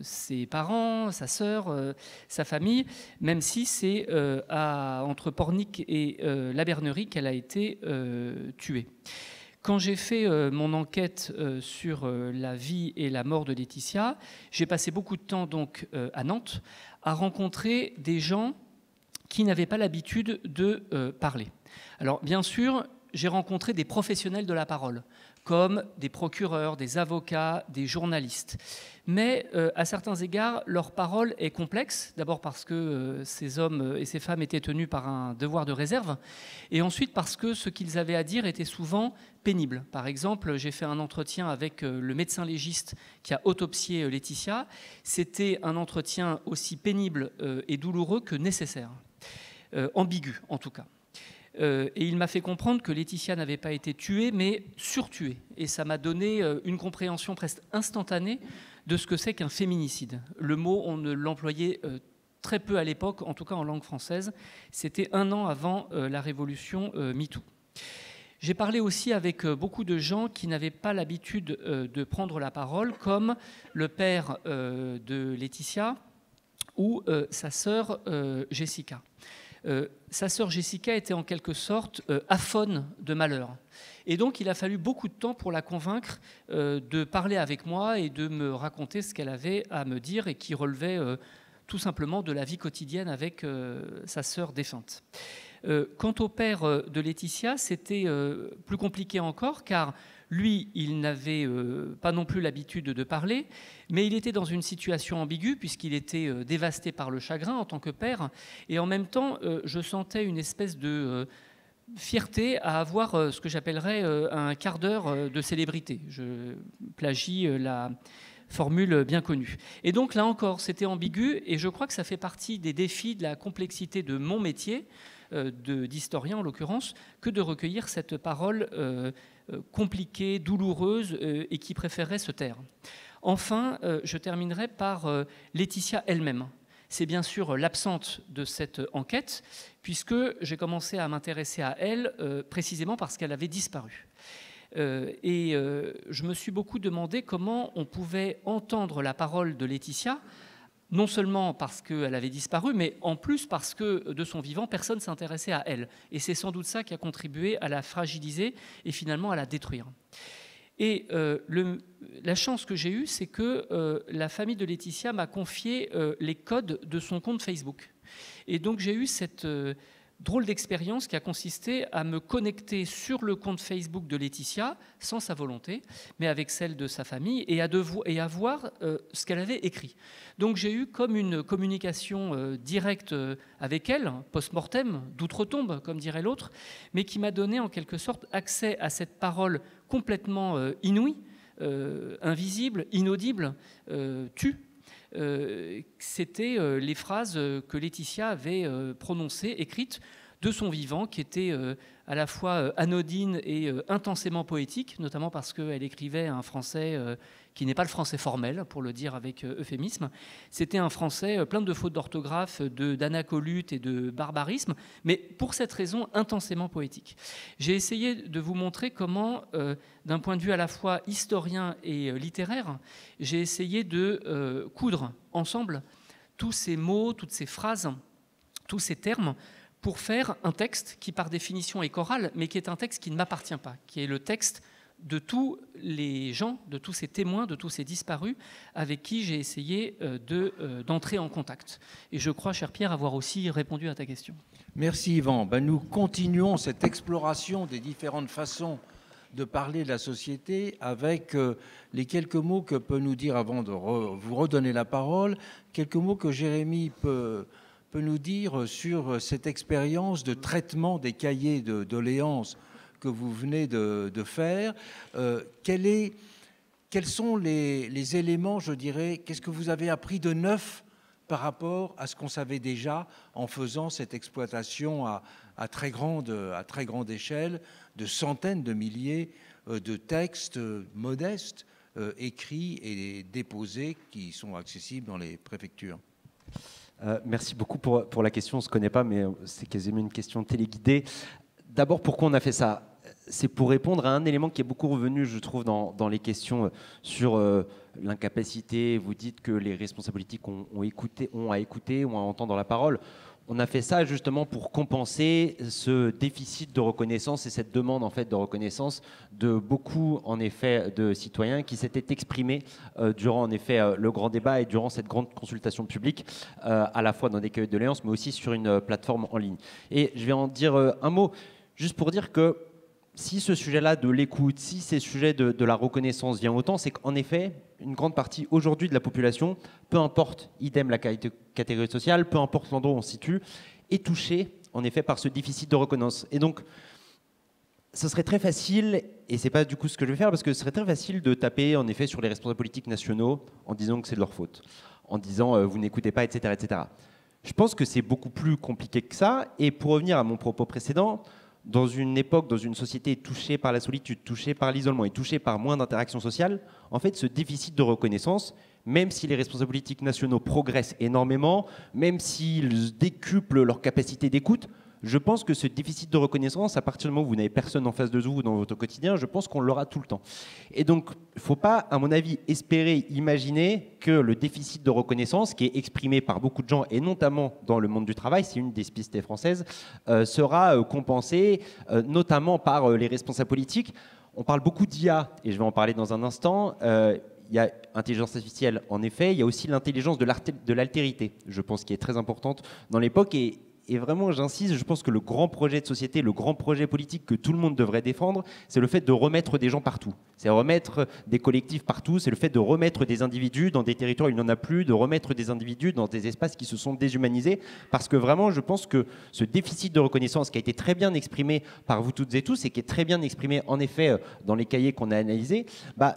ses parents, sa sœur, sa famille, même si c'est entre Pornic et la Bernerie qu'elle a été tuée. Quand j'ai fait mon enquête sur la vie et la mort de Laetitia, j'ai passé beaucoup de temps donc à Nantes à rencontrer des gens qui n'avaient pas l'habitude de parler. Alors bien sûr, j'ai rencontré des professionnels de la parole, comme des procureurs, des avocats, des journalistes. Mais à certains égards, leur parole est complexe, d'abord parce que ces hommes et ces femmes étaient tenus par un devoir de réserve, et ensuite parce que ce qu'ils avaient à dire était souvent pénible. Par exemple, j'ai fait un entretien avec le médecin légiste qui a autopsié Laetitia. C'était un entretien aussi pénible et douloureux que nécessaire, ambigu en tout cas. Et il m'a fait comprendre que Laetitia n'avait pas été tuée, mais surtuée. Et ça m'a donné une compréhension presque instantanée de ce que c'est qu'un féminicide. Le mot, on ne l'employait très peu à l'époque, en tout cas en langue française. C'était 1 an avant la révolution MeToo. J'ai parlé aussi avec beaucoup de gens qui n'avaient pas l'habitude de prendre la parole, comme le père de Laetitia ou sa sœur Jessica. Sa sœur Jessica était en quelque sorte aphone de malheur. Et donc, il a fallu beaucoup de temps pour la convaincre de parler avec moi et de me raconter ce qu'elle avait à me dire et qui relevait tout simplement de la vie quotidienne avec sa sœur défunte. Quant au père de Laetitia, c'était plus compliqué encore, car lui, il n'avait pas non plus l'habitude de parler, mais il était dans une situation ambiguë, puisqu'il était dévasté par le chagrin en tant que père, et en même temps, je sentais une espèce de fierté à avoir ce que j'appellerais un quart d'heure de célébrité. Je plagie la formule bien connue. Et donc, là encore, c'était ambigu, et je crois que ça fait partie des défis de la complexité de mon métier, d'historien en l'occurrence, que de recueillir cette parole compliquée, douloureuse et qui préférerait se taire. Enfin, je terminerai par Laetitia elle-même. C'est bien sûr l'absente de cette enquête, puisque j'ai commencé à m'intéresser à elle précisément parce qu'elle avait disparu. Je me suis beaucoup demandé comment on pouvait entendre la parole de Laetitia, non seulement parce qu'elle avait disparu, mais en plus parce que de son vivant, personne ne s'intéressait à elle. Et c'est sans doute ça qui a contribué à la fragiliser et finalement à la détruire. Et la chance que j'ai eue, c'est que la famille de Laetitia m'a confié les codes de son compte Facebook. Et donc j'ai eu cette drôle d'expérience qui a consisté à me connecter sur le compte Facebook de Laetitia, sans sa volonté, mais avec celle de sa famille, et à voir ce qu'elle avait écrit. Donc j'ai eu comme une communication directe avec elle, post-mortem, d'outre-tombe, comme dirait l'autre, mais qui m'a donné en quelque sorte accès à cette parole complètement inouïe invisible, inaudible, tue. C'était les phrases que Laetitia avait prononcées, écrites de son vivant, qui étaient à la fois anodines et intensément poétiques, notamment parce qu'elle écrivait un français qui n'est pas le français formel, pour le dire avec euphémisme. C'était un français plein de fautes d'orthographe, d'anacolute et de barbarisme, mais pour cette raison intensément poétique. J'ai essayé de vous montrer comment, d'un point de vue à la fois historien et littéraire, j'ai essayé de coudre ensemble tous ces mots, toutes ces phrases, tous ces termes, pour faire un texte qui, par définition, est choral, mais qui est un texte qui ne m'appartient pas, qui est le texte de tous les gens, de tous ces témoins, de tous ces disparus avec qui j'ai essayé d'entrer en contact. Et je crois, cher Pierre, avoir aussi répondu à ta question. Merci Yvan. Nous continuons cette exploration des différentes façons de parler de la société avec les quelques mots que peut nous dire, avant de vous redonner la parole, quelques mots que Jérémy peut nous dire sur cette expérience de traitement des cahiers de doléances que vous venez de faire. Quels sont les éléments, je dirais, qu'est-ce que vous avez appris de neuf par rapport à ce qu'on savait déjà en faisant cette exploitation à très grande échelle de centaines de milliers de textes modestes écrits et déposés qui sont accessibles dans les préfectures? Merci beaucoup pour la question. On ne se connaît pas, mais c'est quasiment une question téléguidée. D'abord, pourquoi on a fait ça? C'est pour répondre à un élément qui est beaucoup revenu, je trouve, dans les questions sur l'incapacité. Vous dites que les responsables politiques ont à écouter, ont à entendre la parole. On a fait ça justement pour compenser ce déficit de reconnaissance et cette demande en fait de reconnaissance de beaucoup en effet de citoyens qui s'étaient exprimés durant en effet le grand débat et durant cette grande consultation publique à la fois dans des cahiers de doléances mais aussi sur une plateforme en ligne. Et je vais en dire un mot juste pour dire que si ce sujet-là de l'écoute, si ces sujets de la reconnaissance vient autant, c'est qu'en effet, une grande partie aujourd'hui de la population, peu importe, idem la catégorie sociale, peu importe l'endroit où on se situe, est touchée en effet par ce déficit de reconnaissance. Et donc, ce serait très facile, et c'est pas du coup ce que je vais faire, parce que ce serait très facile de taper en effet sur les responsables politiques nationaux en disant que c'est de leur faute, en disant vous n'écoutez pas, etc., etc. Je pense que c'est beaucoup plus compliqué que ça, et pour revenir à mon propos précédent, dans une époque, dans une société touchée par la solitude, touchée par l'isolement et touchée par moins d'interactions sociales, en fait, ce déficit de reconnaissance, même si les responsables politiques nationaux progressent énormément, même s'ils décuplent leur capacité d'écoute, je pense que ce déficit de reconnaissance, à partir du moment où vous n'avez personne en face de vous dans votre quotidien, je pense qu'on l'aura tout le temps. Et donc, il ne faut pas, à mon avis, espérer, imaginer que le déficit de reconnaissance, qui est exprimé par beaucoup de gens, et notamment dans le monde du travail, c'est une des spécificités françaises, sera compensé, notamment par les responsables politiques. On parle beaucoup d'IA, et je vais en parler dans un instant. Il y a l'intelligence artificielle, en effet. Il y a aussi l'intelligence de l'altérité, je pense, qui est très importante dans l'époque. Et vraiment, j'insiste, je pense que le grand projet de société, le grand projet politique que tout le monde devrait défendre, c'est le fait de remettre des gens partout. C'est remettre des collectifs partout, c'est le fait de remettre des individus dans des territoires où il n'y en a plus, de remettre des individus dans des espaces qui se sont déshumanisés. Parce que vraiment, je pense que ce déficit de reconnaissance qui a été très bien exprimé par vous toutes et tous et qui est très bien exprimé en effet dans les cahiers qu'on a analysés,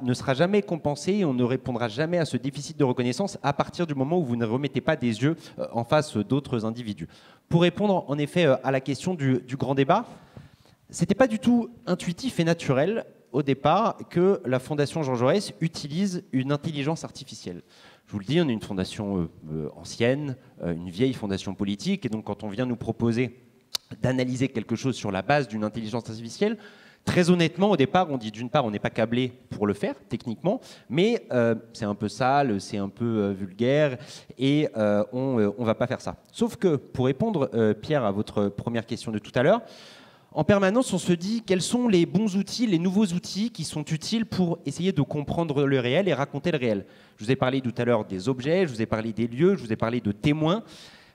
ne sera jamais compensé et on ne répondra jamais à ce déficit de reconnaissance à partir du moment où vous ne remettez pas des yeux en face d'autres individus. Pour répondre en effet à la question du grand débat, ce n'était pas du tout intuitif et naturel au départ que la Fondation Jean Jaurès utilise une intelligence artificielle. Je vous le dis, on est une fondation ancienne, une vieille fondation politique, et donc quand on vient nous proposer d'analyser quelque chose sur la base d'une intelligence artificielle, très honnêtement, au départ, on dit d'une part, on n'est pas câblé pour le faire, techniquement, mais c'est un peu sale, c'est un peu vulgaire, et on ne va pas faire ça. Sauf que, pour répondre, Pierre, à votre première question de tout à l'heure, en permanence, on se dit quels sont les bons outils, les nouveaux outils qui sont utiles pour essayer de comprendre le réel et raconter le réel. Je vous ai parlé tout à l'heure des objets, je vous ai parlé des lieux, je vous ai parlé de témoins.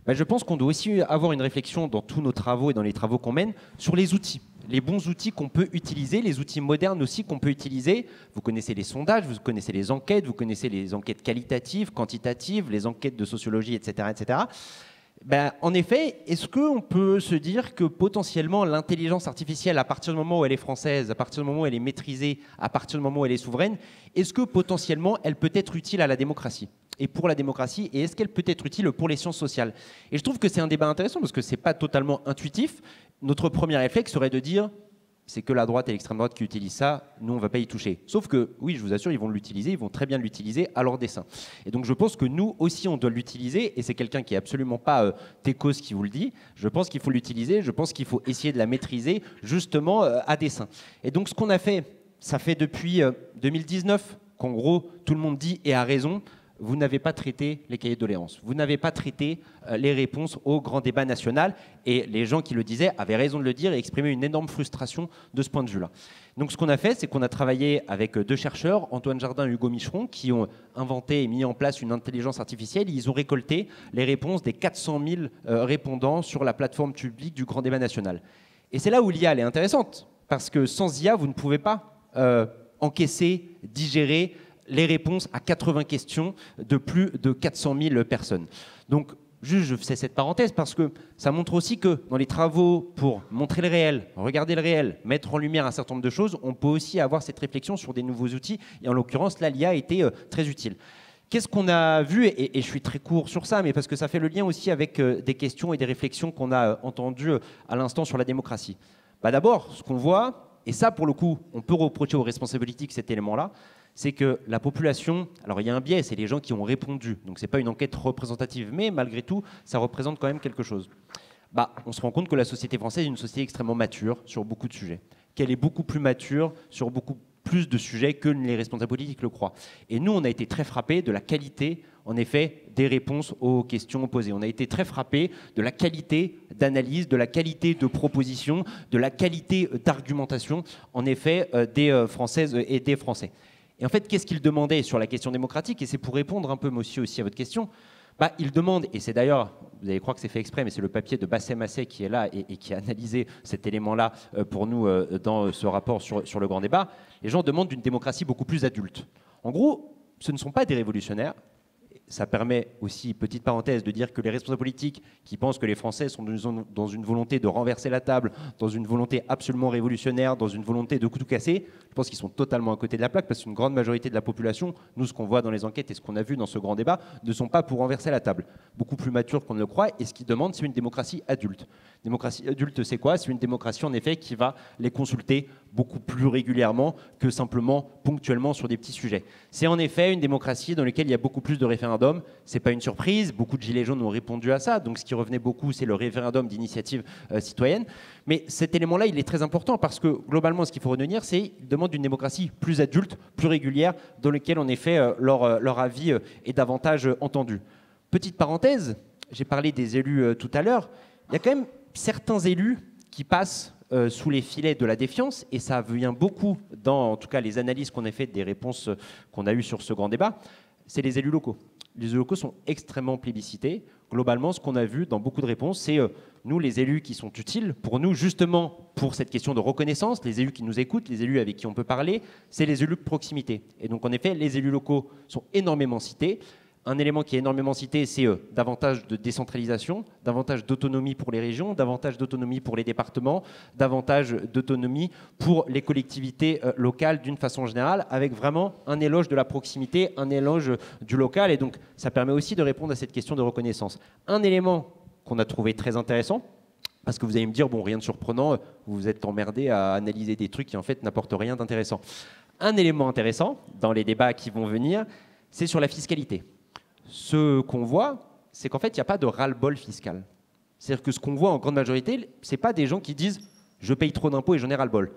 Je pense qu'on doit aussi avoir une réflexion dans tous nos travaux et dans les travaux qu'on mène sur les outils. Les bons outils qu'on peut utiliser, les outils modernes aussi qu'on peut utiliser. Vous connaissez les sondages, vous connaissez les enquêtes, vous connaissez les enquêtes qualitatives, quantitatives, les enquêtes de sociologie, etc., etc. Ben, en effet, est-ce qu'on peut se dire que potentiellement l'intelligence artificielle, à partir du moment où elle est française, à partir du moment où elle est maîtrisée, à partir du moment où elle est souveraine, est-ce que potentiellement elle peut être utile à la démocratie et pour la démocratie, et est-ce qu'elle peut être utile pour les sciences sociales? Et je trouve que c'est un débat intéressant parce que ce n'est pas totalement intuitif. Notre premier réflexe serait de dire c'est que la droite et l'extrême droite qui utilisent ça, nous on ne va pas y toucher. Sauf que, oui, je vous assure, ils vont l'utiliser, ils vont très bien l'utiliser à leur dessein. Et donc je pense que nous aussi on doit l'utiliser, et c'est quelqu'un qui n'est absolument pas techos qui vous le dit, je pense qu'il faut l'utiliser, je pense qu'il faut essayer de la maîtriser justement à dessein. Et donc ce qu'on a fait, ça fait depuis 2019 qu'en gros tout le monde dit, et a raison, vous n'avez pas traité les cahiers de doléances, vous n'avez pas traité les réponses au grand débat national, et les gens qui le disaient avaient raison de le dire et exprimaient une énorme frustration de ce point de vue-là. Donc ce qu'on a fait, c'est qu'on a travaillé avec deux chercheurs, Antoine Jardin et Hugo Micheron, qui ont inventé et mis en place une intelligence artificielle. Ils ont récolté les réponses des 400 000 répondants sur la plateforme publique du grand débat national. Et c'est là où l'IA elle est intéressante, parce que sans IA, vous ne pouvez pas encaisser, digérer les réponses à 80 questions de plus de 400 000 personnes. Donc, juste, je fais cette parenthèse parce que ça montre aussi que dans les travaux pour montrer le réel, regarder le réel, mettre en lumière un certain nombre de choses, on peut aussi avoir cette réflexion sur des nouveaux outils. Et en l'occurrence, là, l'IA a été très utile. Qu'est-ce qu'on a vu, et je suis très court sur ça, mais parce que ça fait le lien aussi avec des questions et des réflexions qu'on a entendues à l'instant sur la démocratie. Bah, d'abord, ce qu'on voit, et ça, pour le coup, on peut reprocher aux responsables politiques cet élément-là, c'est que la population, alors il y a un biais, c'est les gens qui ont répondu, donc ce n'est pas une enquête représentative, mais malgré tout, ça représente quand même quelque chose. Bah, on se rend compte que la société française est une société extrêmement mature sur beaucoup de sujets, qu'elle est beaucoup plus mature sur beaucoup plus de sujets que les responsables politiques le croient. Et nous, on a été très frappés de la qualité, en effet, des réponses aux questions posées. On a été très frappés de la qualité d'analyse, de la qualité de proposition, de la qualité d'argumentation, en effet, des Françaises et des Français. Et en fait, qu'est-ce qu'ils demandaient sur la question démocratique? Et c'est pour répondre un peu, monsieur, aussi à votre question. Bah, ils demandent, et c'est d'ailleurs, vous allez croire que c'est fait exprès, mais c'est le papier de Bassem Assé qui est là et qui a analysé cet élément-là pour nous dans ce rapport sur le grand débat. Les gens demandent une démocratie beaucoup plus adulte. En gros, ce ne sont pas des révolutionnaires. Ça permet aussi, petite parenthèse, de dire que les responsables politiques qui pensent que les Français sont dans une volonté de renverser la table, dans une volonté absolument révolutionnaire, dans une volonté de tout casser, je pense qu'ils sont totalement à côté de la plaque, parce qu'une grande majorité de la population, nous ce qu'on voit dans les enquêtes et ce qu'on a vu dans ce grand débat, ne sont pas pour renverser la table. Beaucoup plus matures qu'on ne le croit, et ce qu'ils demandent, c'est une démocratie adulte. Démocratie adulte, c'est quoi? C'est une démocratie, en effet, qui va les consulter beaucoup plus régulièrement que simplement ponctuellement sur des petits sujets. C'est en effet une démocratie dans laquelle il y a beaucoup plus de référendums. Ce n'est pas une surprise, beaucoup de gilets jaunes ont répondu à ça, donc ce qui revenait beaucoup, c'est le référendum d'initiative citoyenne. Mais cet élément-là, il est très important parce que globalement, ce qu'il faut retenir, c'est qu'ils demandent une démocratie plus adulte, plus régulière, dans laquelle en effet leur avis est davantage entendu. Petite parenthèse, j'ai parlé des élus tout à l'heure, il y a quand même certains élus qui passent sous les filets de la défiance, et ça vient beaucoup dans, en tout cas, les analyses qu'on a faites des réponses qu'on a eues sur ce grand débat, c'est les élus locaux. Les élus locaux sont extrêmement plébiscités. Globalement, ce qu'on a vu dans beaucoup de réponses, c'est nous, les élus qui sont utiles, pour nous, justement, pour cette question de reconnaissance, les élus qui nous écoutent, les élus avec qui on peut parler, c'est les élus de proximité. Et donc, en effet, les élus locaux sont énormément cités. Un élément qui est énormément cité, c'est davantage de décentralisation, davantage d'autonomie pour les régions, davantage d'autonomie pour les départements, davantage d'autonomie pour les collectivités locales d'une façon générale, avec vraiment un éloge de la proximité, un éloge du local. Et donc, ça permet aussi de répondre à cette question de reconnaissance. Un élément qu'on a trouvé très intéressant, parce que vous allez me dire, bon, rien de surprenant, vous vous êtes emmerdé à analyser des trucs qui, en fait, n'apportent rien d'intéressant. Un élément intéressant, dans les débats qui vont venir, c'est sur la fiscalité. Ce qu'on voit, c'est qu'en fait, il n'y a pas de ras-le-bol fiscal. C'est-à-dire que ce qu'on voit en grande majorité, ce n'est pas des gens qui disent « je paye trop d'impôts et j'en ai ras-le-bol ».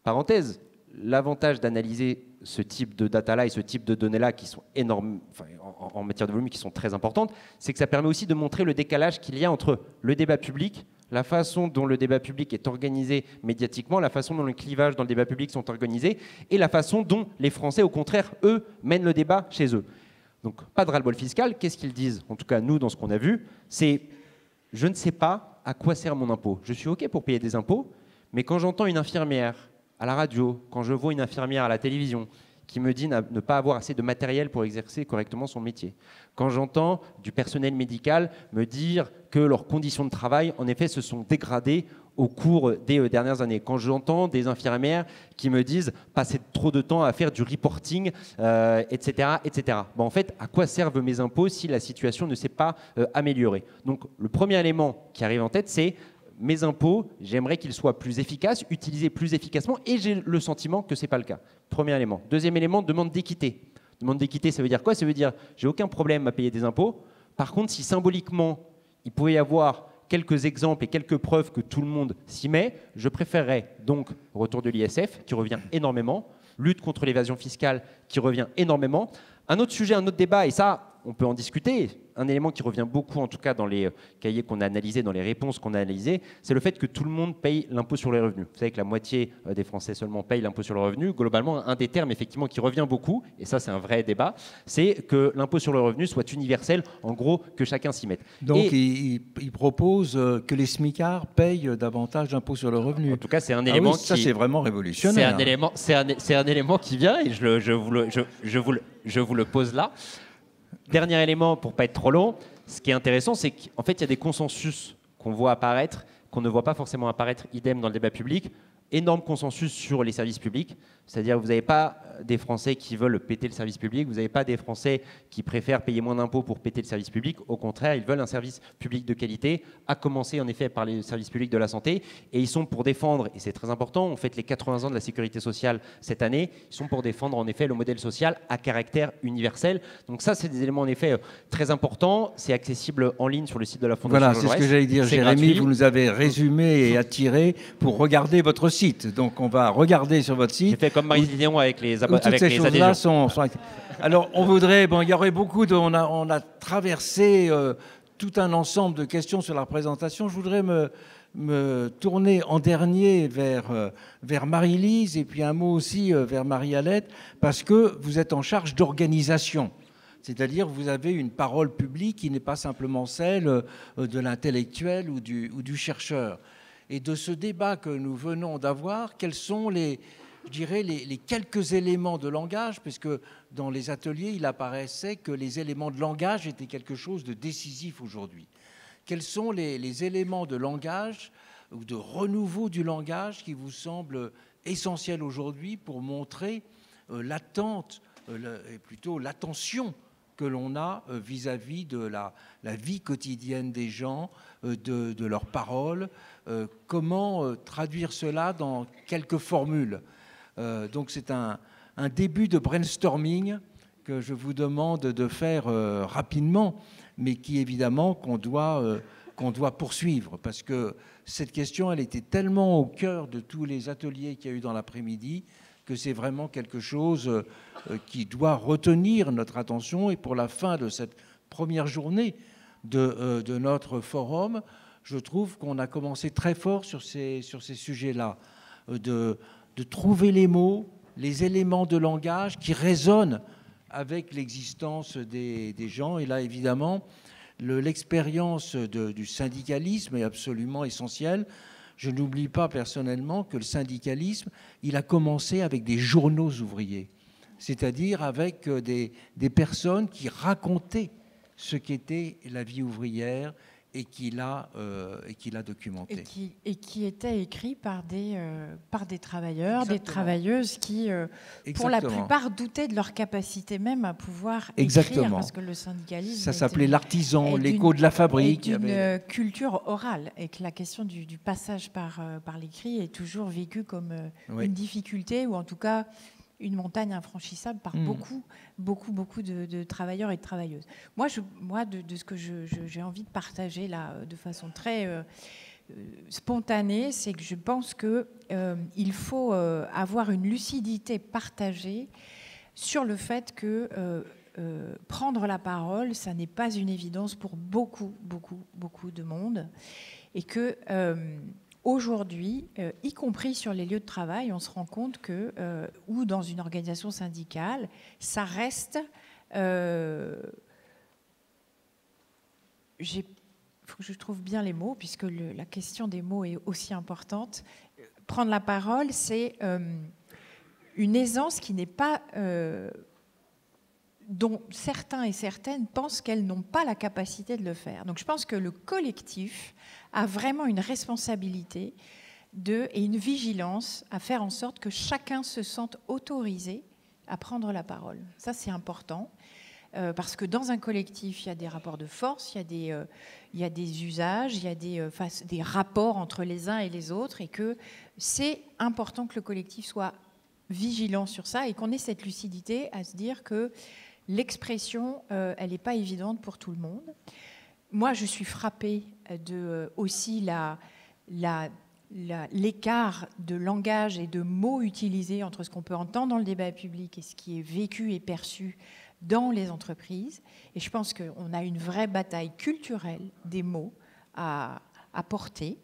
Parenthèse, l'avantage d'analyser ce type de data-là et ce type de données-là qui sont énormes, enfin, en matière de volume, qui sont très importantes, c'est que ça permet aussi de montrer le décalage qu'il y a entre le débat public, la façon dont le débat public est organisé médiatiquement, la façon dont les clivages dans le débat public sont organisés et la façon dont les Français, au contraire, eux, mènent le débat chez eux. Donc, pas de ras-le-bol fiscal. Qu'est-ce qu'ils disent? En tout cas, nous, dans ce qu'on a vu, c'est « je ne sais pas à quoi sert mon impôt. Je suis OK pour payer des impôts, mais quand j'entends une infirmière à la radio, quand je vois une infirmière à la télévision qui me dit ne pas avoir assez de matériel pour exercer correctement son métier. Quand j'entends du personnel médical me dire que leurs conditions de travail, en effet, se sont dégradées au cours des dernières années. Quand j'entends des infirmières qui me disent passer trop de temps à faire du reporting, etc. etc. En fait, à quoi servent mes impôts si la situation ne s'est pas améliorée? Donc, le premier élément qui arrive en tête, c'est mes impôts, j'aimerais qu'ils soient plus efficaces, utilisés plus efficacement, et j'ai le sentiment que ce n'est pas le cas. Premier élément. Deuxième élément, demande d'équité. Demande d'équité, ça veut dire quoi? Ça veut dire, j'ai aucun problème à payer des impôts. Par contre, si symboliquement, il pouvait y avoir quelques exemples et quelques preuves que tout le monde s'y met, je préférerais donc retour de l'ISF, qui revient énormément, lutte contre l'évasion fiscale, qui revient énormément. Un autre sujet, un autre débat, et ça, on peut en discuter, un élément qui revient beaucoup, en tout cas dans les cahiers qu'on a analysés, dans les réponses qu'on a analysées, c'est le fait que tout le monde paye l'impôt sur les revenus. Vous savez que la moitié des Français seulement payent l'impôt sur le revenu. Globalement, un des termes effectivement qui revient beaucoup, et ça c'est un vrai débat, c'est que l'impôt sur le revenu soit universel, en gros que chacun s'y mette. Donc il propose que les smicards payent davantage d'impôt sur le revenu. En tout cas, c'est un élément qui... Ça c'est vraiment révolutionnaire. C'est un élément qui vient, et je vous le pose là. Dernier élément, pour ne pas être trop long, ce qui est intéressant, c'est qu'en fait, il y a des consensus qu'on voit apparaître, qu'on ne voit pas forcément apparaître idem dans le débat public. Énorme consensus sur les services publics, c'est-à-dire que vous n'avez pas des Français qui veulent péter le service public, vous n'avez pas des Français qui préfèrent payer moins d'impôts pour péter le service public. Au contraire, ils veulent un service public de qualité, à commencer en effet par les services publics de la santé, et ils sont pour défendre, et c'est très important, on fête les 80 ans de la sécurité sociale cette année, ils sont pour défendre en effet le modèle social à caractère universel. Donc ça, c'est des éléments en effet très importants, c'est accessible en ligne sur le site de la Fondation. Voilà, c'est ce que j'allais dire, Jérémy, gratuit. Vous nous avez résumé et attiré pour regarder votre site. Donc on va regarder sur votre site. J'ai fait comme Marie-Léon avec les adhésions. Toutes ces choses-là sont... Alors on voudrait... Bon, il y aurait beaucoup de... On a traversé tout un ensemble de questions sur la présentation. Je voudrais me tourner en dernier vers Marie-Lise et puis un mot aussi vers Marie-Alette, parce que vous êtes en charge d'organisation. C'est-à-dire vous avez une parole publique qui n'est pas simplement celle de l'intellectuel ou du chercheur. Et de ce débat que nous venons d'avoir, quels sont les quelques éléments de langage, puisque dans les ateliers, il apparaissait que les éléments de langage étaient quelque chose de décisif aujourd'hui. Quels sont les éléments de langage ou de renouveau du langage qui vous semblent essentiels aujourd'hui pour montrer l'attente, et plutôt l'attention que l'on a vis-à-vis de la vie quotidienne des gens, de leurs paroles. Comment traduire cela dans quelques formules? Donc c'est un début de brainstorming que je vous demande de faire rapidement, mais qui évidemment qu'on doit poursuivre, parce que cette question, elle était tellement au cœur de tous les ateliers qu'il y a eu dans l'après-midi, que c'est vraiment quelque chose qui doit retenir notre attention. Et pour la fin de cette première journée de notre forum, je trouve qu'on a commencé très fort sur ces sujets-là, de trouver les mots, les éléments de langage qui résonnent avec l'existence des gens. Et là, évidemment, l'expérience du syndicalisme est absolument essentielle. Je n'oublie pas personnellement que le syndicalisme, il a commencé avec des journaux ouvriers, c'est-à-dire avec des personnes qui racontaient ce qu'était la vie ouvrière et qu'il a documenté. Et qui était écrit par des travailleurs, exactement, des travailleuses qui, pour la plupart, doutaient de leur capacité même à pouvoir écrire, parce que le syndicalisme... Ça s'appelait l'artisan, l'écho de la fabrique. Et d'une culture orale, et que la question du passage par l'écrit est toujours vécue comme une difficulté, ou en tout cas une montagne infranchissable par beaucoup de travailleurs et de travailleuses. Moi, de ce que j'ai envie de partager là, de façon très spontanée, c'est que je pense qu'il faut avoir une lucidité partagée sur le fait que prendre la parole, ça n'est pas une évidence pour beaucoup de monde, et que aujourd'hui, y compris sur les lieux de travail, on se rend compte que, ou dans une organisation syndicale, ça reste... Il faut que je trouve bien les mots, puisque la question des mots est aussi importante. Prendre la parole, c'est une aisance qui n'est pas, dont certains et certaines pensent qu'elles n'ont pas la capacité de le faire. Donc je pense que le collectif a vraiment une responsabilité et une vigilance à faire en sorte que chacun se sente autorisé à prendre la parole. Ça, c'est important, parce que dans un collectif, il y a des rapports de force, il y a des usages, il y a des rapports entre les uns et les autres, et que c'est important que le collectif soit vigilant sur ça et qu'on ait cette lucidité à se dire que l'expression, elle n'est pas évidente pour tout le monde. Moi, je suis frappée de aussi l'écart de langage et de mots utilisés entre ce qu'on peut entendre dans le débat public et ce qui est vécu et perçu dans les entreprises. Et je pense qu'on a une vraie bataille culturelle des mots à porter,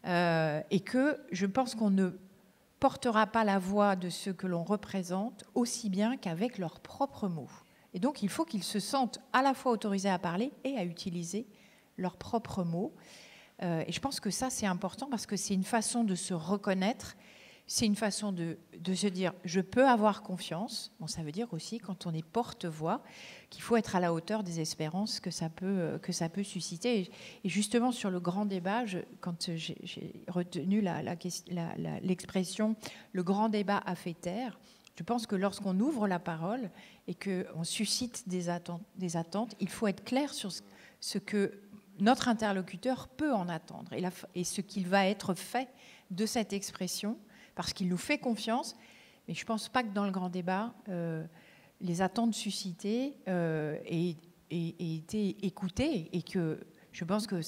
et que je pense qu'on ne portera pas la voix de ceux que l'on représente aussi bien qu'avec leurs propres mots. Et donc, il faut qu'ils se sentent à la fois autorisés à parler et à utiliser leurs propres mots. Et je pense que ça, c'est important parce que c'est une façon de se reconnaître, c'est une façon de se dire « je peux avoir confiance ». Bon, ça veut dire aussi, quand on est porte-voix, qu'il faut être à la hauteur des espérances que ça peut susciter. Et justement, sur le grand débat, quand j'ai retenu l'expression « le grand débat a fait taire », je pense que lorsqu'on ouvre la parole et qu'on suscite des attentes, il faut être clair sur ce que notre interlocuteur peut en attendre et ce qu'il va être fait de cette expression, parce qu'il nous fait confiance. Mais je ne pense pas que dans le grand débat, les attentes suscitées aient été écoutées, et que je pense que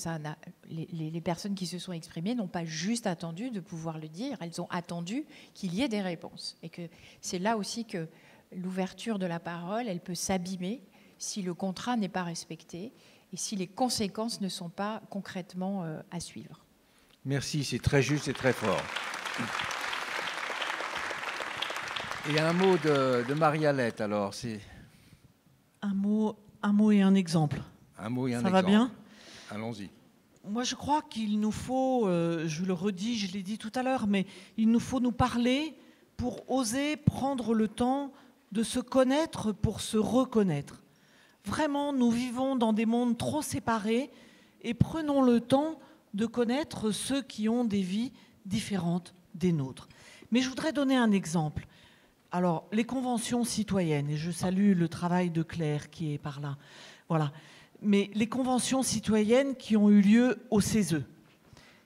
les personnes qui se sont exprimées n'ont pas juste attendu de pouvoir le dire, elles ont attendu qu'il y ait des réponses. Et que c'est là aussi que l'ouverture de la parole, elle peut s'abîmer si le contrat n'est pas respecté et si les conséquences ne sont pas concrètement à suivre. Merci, c'est très juste et très fort. Et un mot de Marie-Alette, alors. Un mot et un exemple. Un mot et un exemple. Ça va bien ? Allons-y. Moi, je crois qu'il nous faut, je le redis, je l'ai dit tout à l'heure, mais il nous faut nous parler pour oser prendre le temps de se connaître pour se reconnaître. Vraiment, nous vivons dans des mondes trop séparés et prenons le temps de connaître ceux qui ont des vies différentes des nôtres. Mais je voudrais donner un exemple. Alors, les conventions citoyennes, et je salue le travail de Claire qui est par là, voilà. Mais les conventions citoyennes qui ont eu lieu au CESE,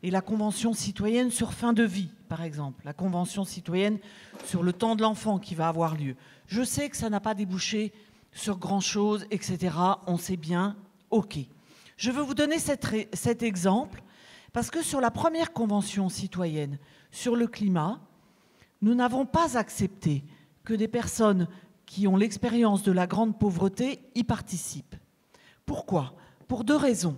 et la convention citoyenne sur fin de vie, par exemple, la convention citoyenne sur le temps de l'enfant qui va avoir lieu. Je sais que ça n'a pas débouché sur grand-chose, etc. On sait bien, OK. Je veux vous donner cet exemple parce que sur la première convention citoyenne sur le climat, nous n'avons pas accepté que des personnes qui ont l'expérience de la grande pauvreté y participent. Pourquoi ? Pour deux raisons.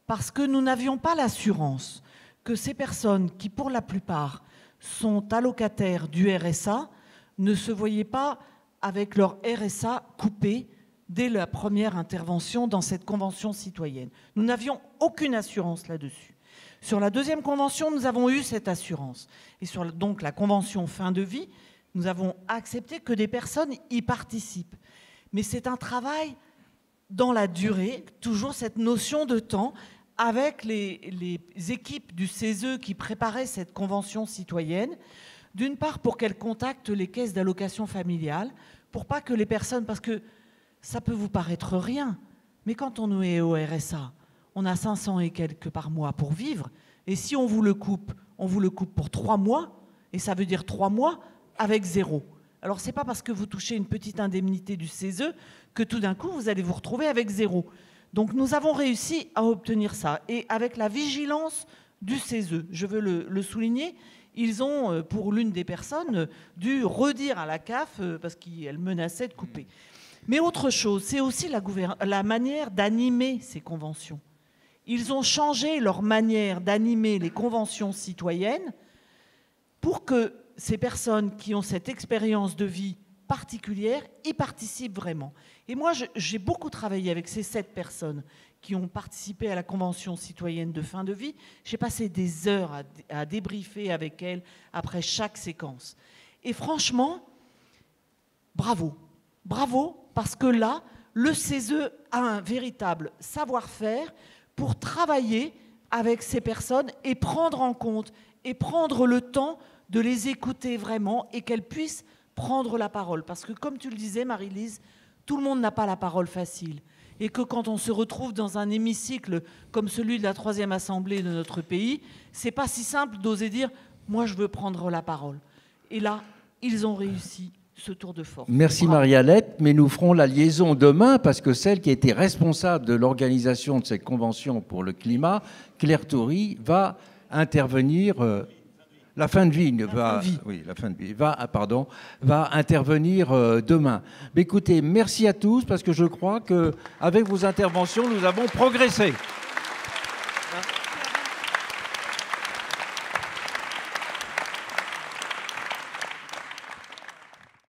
Parce que nous n'avions pas l'assurance que ces personnes qui, pour la plupart, sont allocataires du RSA, ne se voyaient pas avec leur RSA coupé dès la première intervention dans cette convention citoyenne. Nous n'avions aucune assurance là-dessus. Sur la deuxième convention, nous avons eu cette assurance. Et sur donc la convention fin de vie, nous avons accepté que des personnes y participent. Mais c'est un travail dans la durée, toujours cette notion de temps, avec les équipes du CESE qui préparaient cette convention citoyenne, d'une part pour qu'elles contactent les caisses d'allocation familiale, pour pas que les personnes, parce que ça peut vous paraître rien, mais quand on est au RSA, on a 500 et quelques par mois pour vivre, et si on vous le coupe pour 3 mois, et ça veut dire 3 mois avec 0. Alors c'est pas parce que vous touchez une petite indemnité du CESE que tout d'un coup vous allez vous retrouver avec 0. Donc nous avons réussi à obtenir ça, et avec la vigilance du CESE, je veux le souligner, ils ont, pour l'une des personnes, dû redire à la CAF, parce qu'elle menaçait de couper. Mais autre chose, c'est aussi la manière d'animer ces conventions. Ils ont changé leur manière d'animer les conventions citoyennes pour que ces personnes qui ont cette expérience de vie particulière y participent vraiment. Et moi, j'ai beaucoup travaillé avec ces 7 personnes qui ont participé à la Convention citoyenne de fin de vie. J'ai passé des heures à débriefer avec elles après chaque séquence. Et franchement, bravo. Bravo, parce que là, le CESE a un véritable savoir-faire pour travailler avec ces personnes et prendre en compte et prendre le temps de les écouter vraiment et qu'elles puissent prendre la parole. Parce que comme tu le disais, Marie-Lise, tout le monde n'a pas la parole facile. Et que quand on se retrouve dans un hémicycle comme celui de la 3e Assemblée de notre pays, c'est pas si simple d'oser dire « moi je veux prendre la parole ». Et là, ils ont réussi ce tour de force. Merci Marie-Alette, mais nous ferons la liaison demain parce que celle qui a été responsable de l'organisation de cette convention pour le climat, Claire Toury, va intervenir... La fin de vie va intervenir demain. Mais écoutez, merci à tous parce que je crois qu'avec vos interventions, nous avons progressé.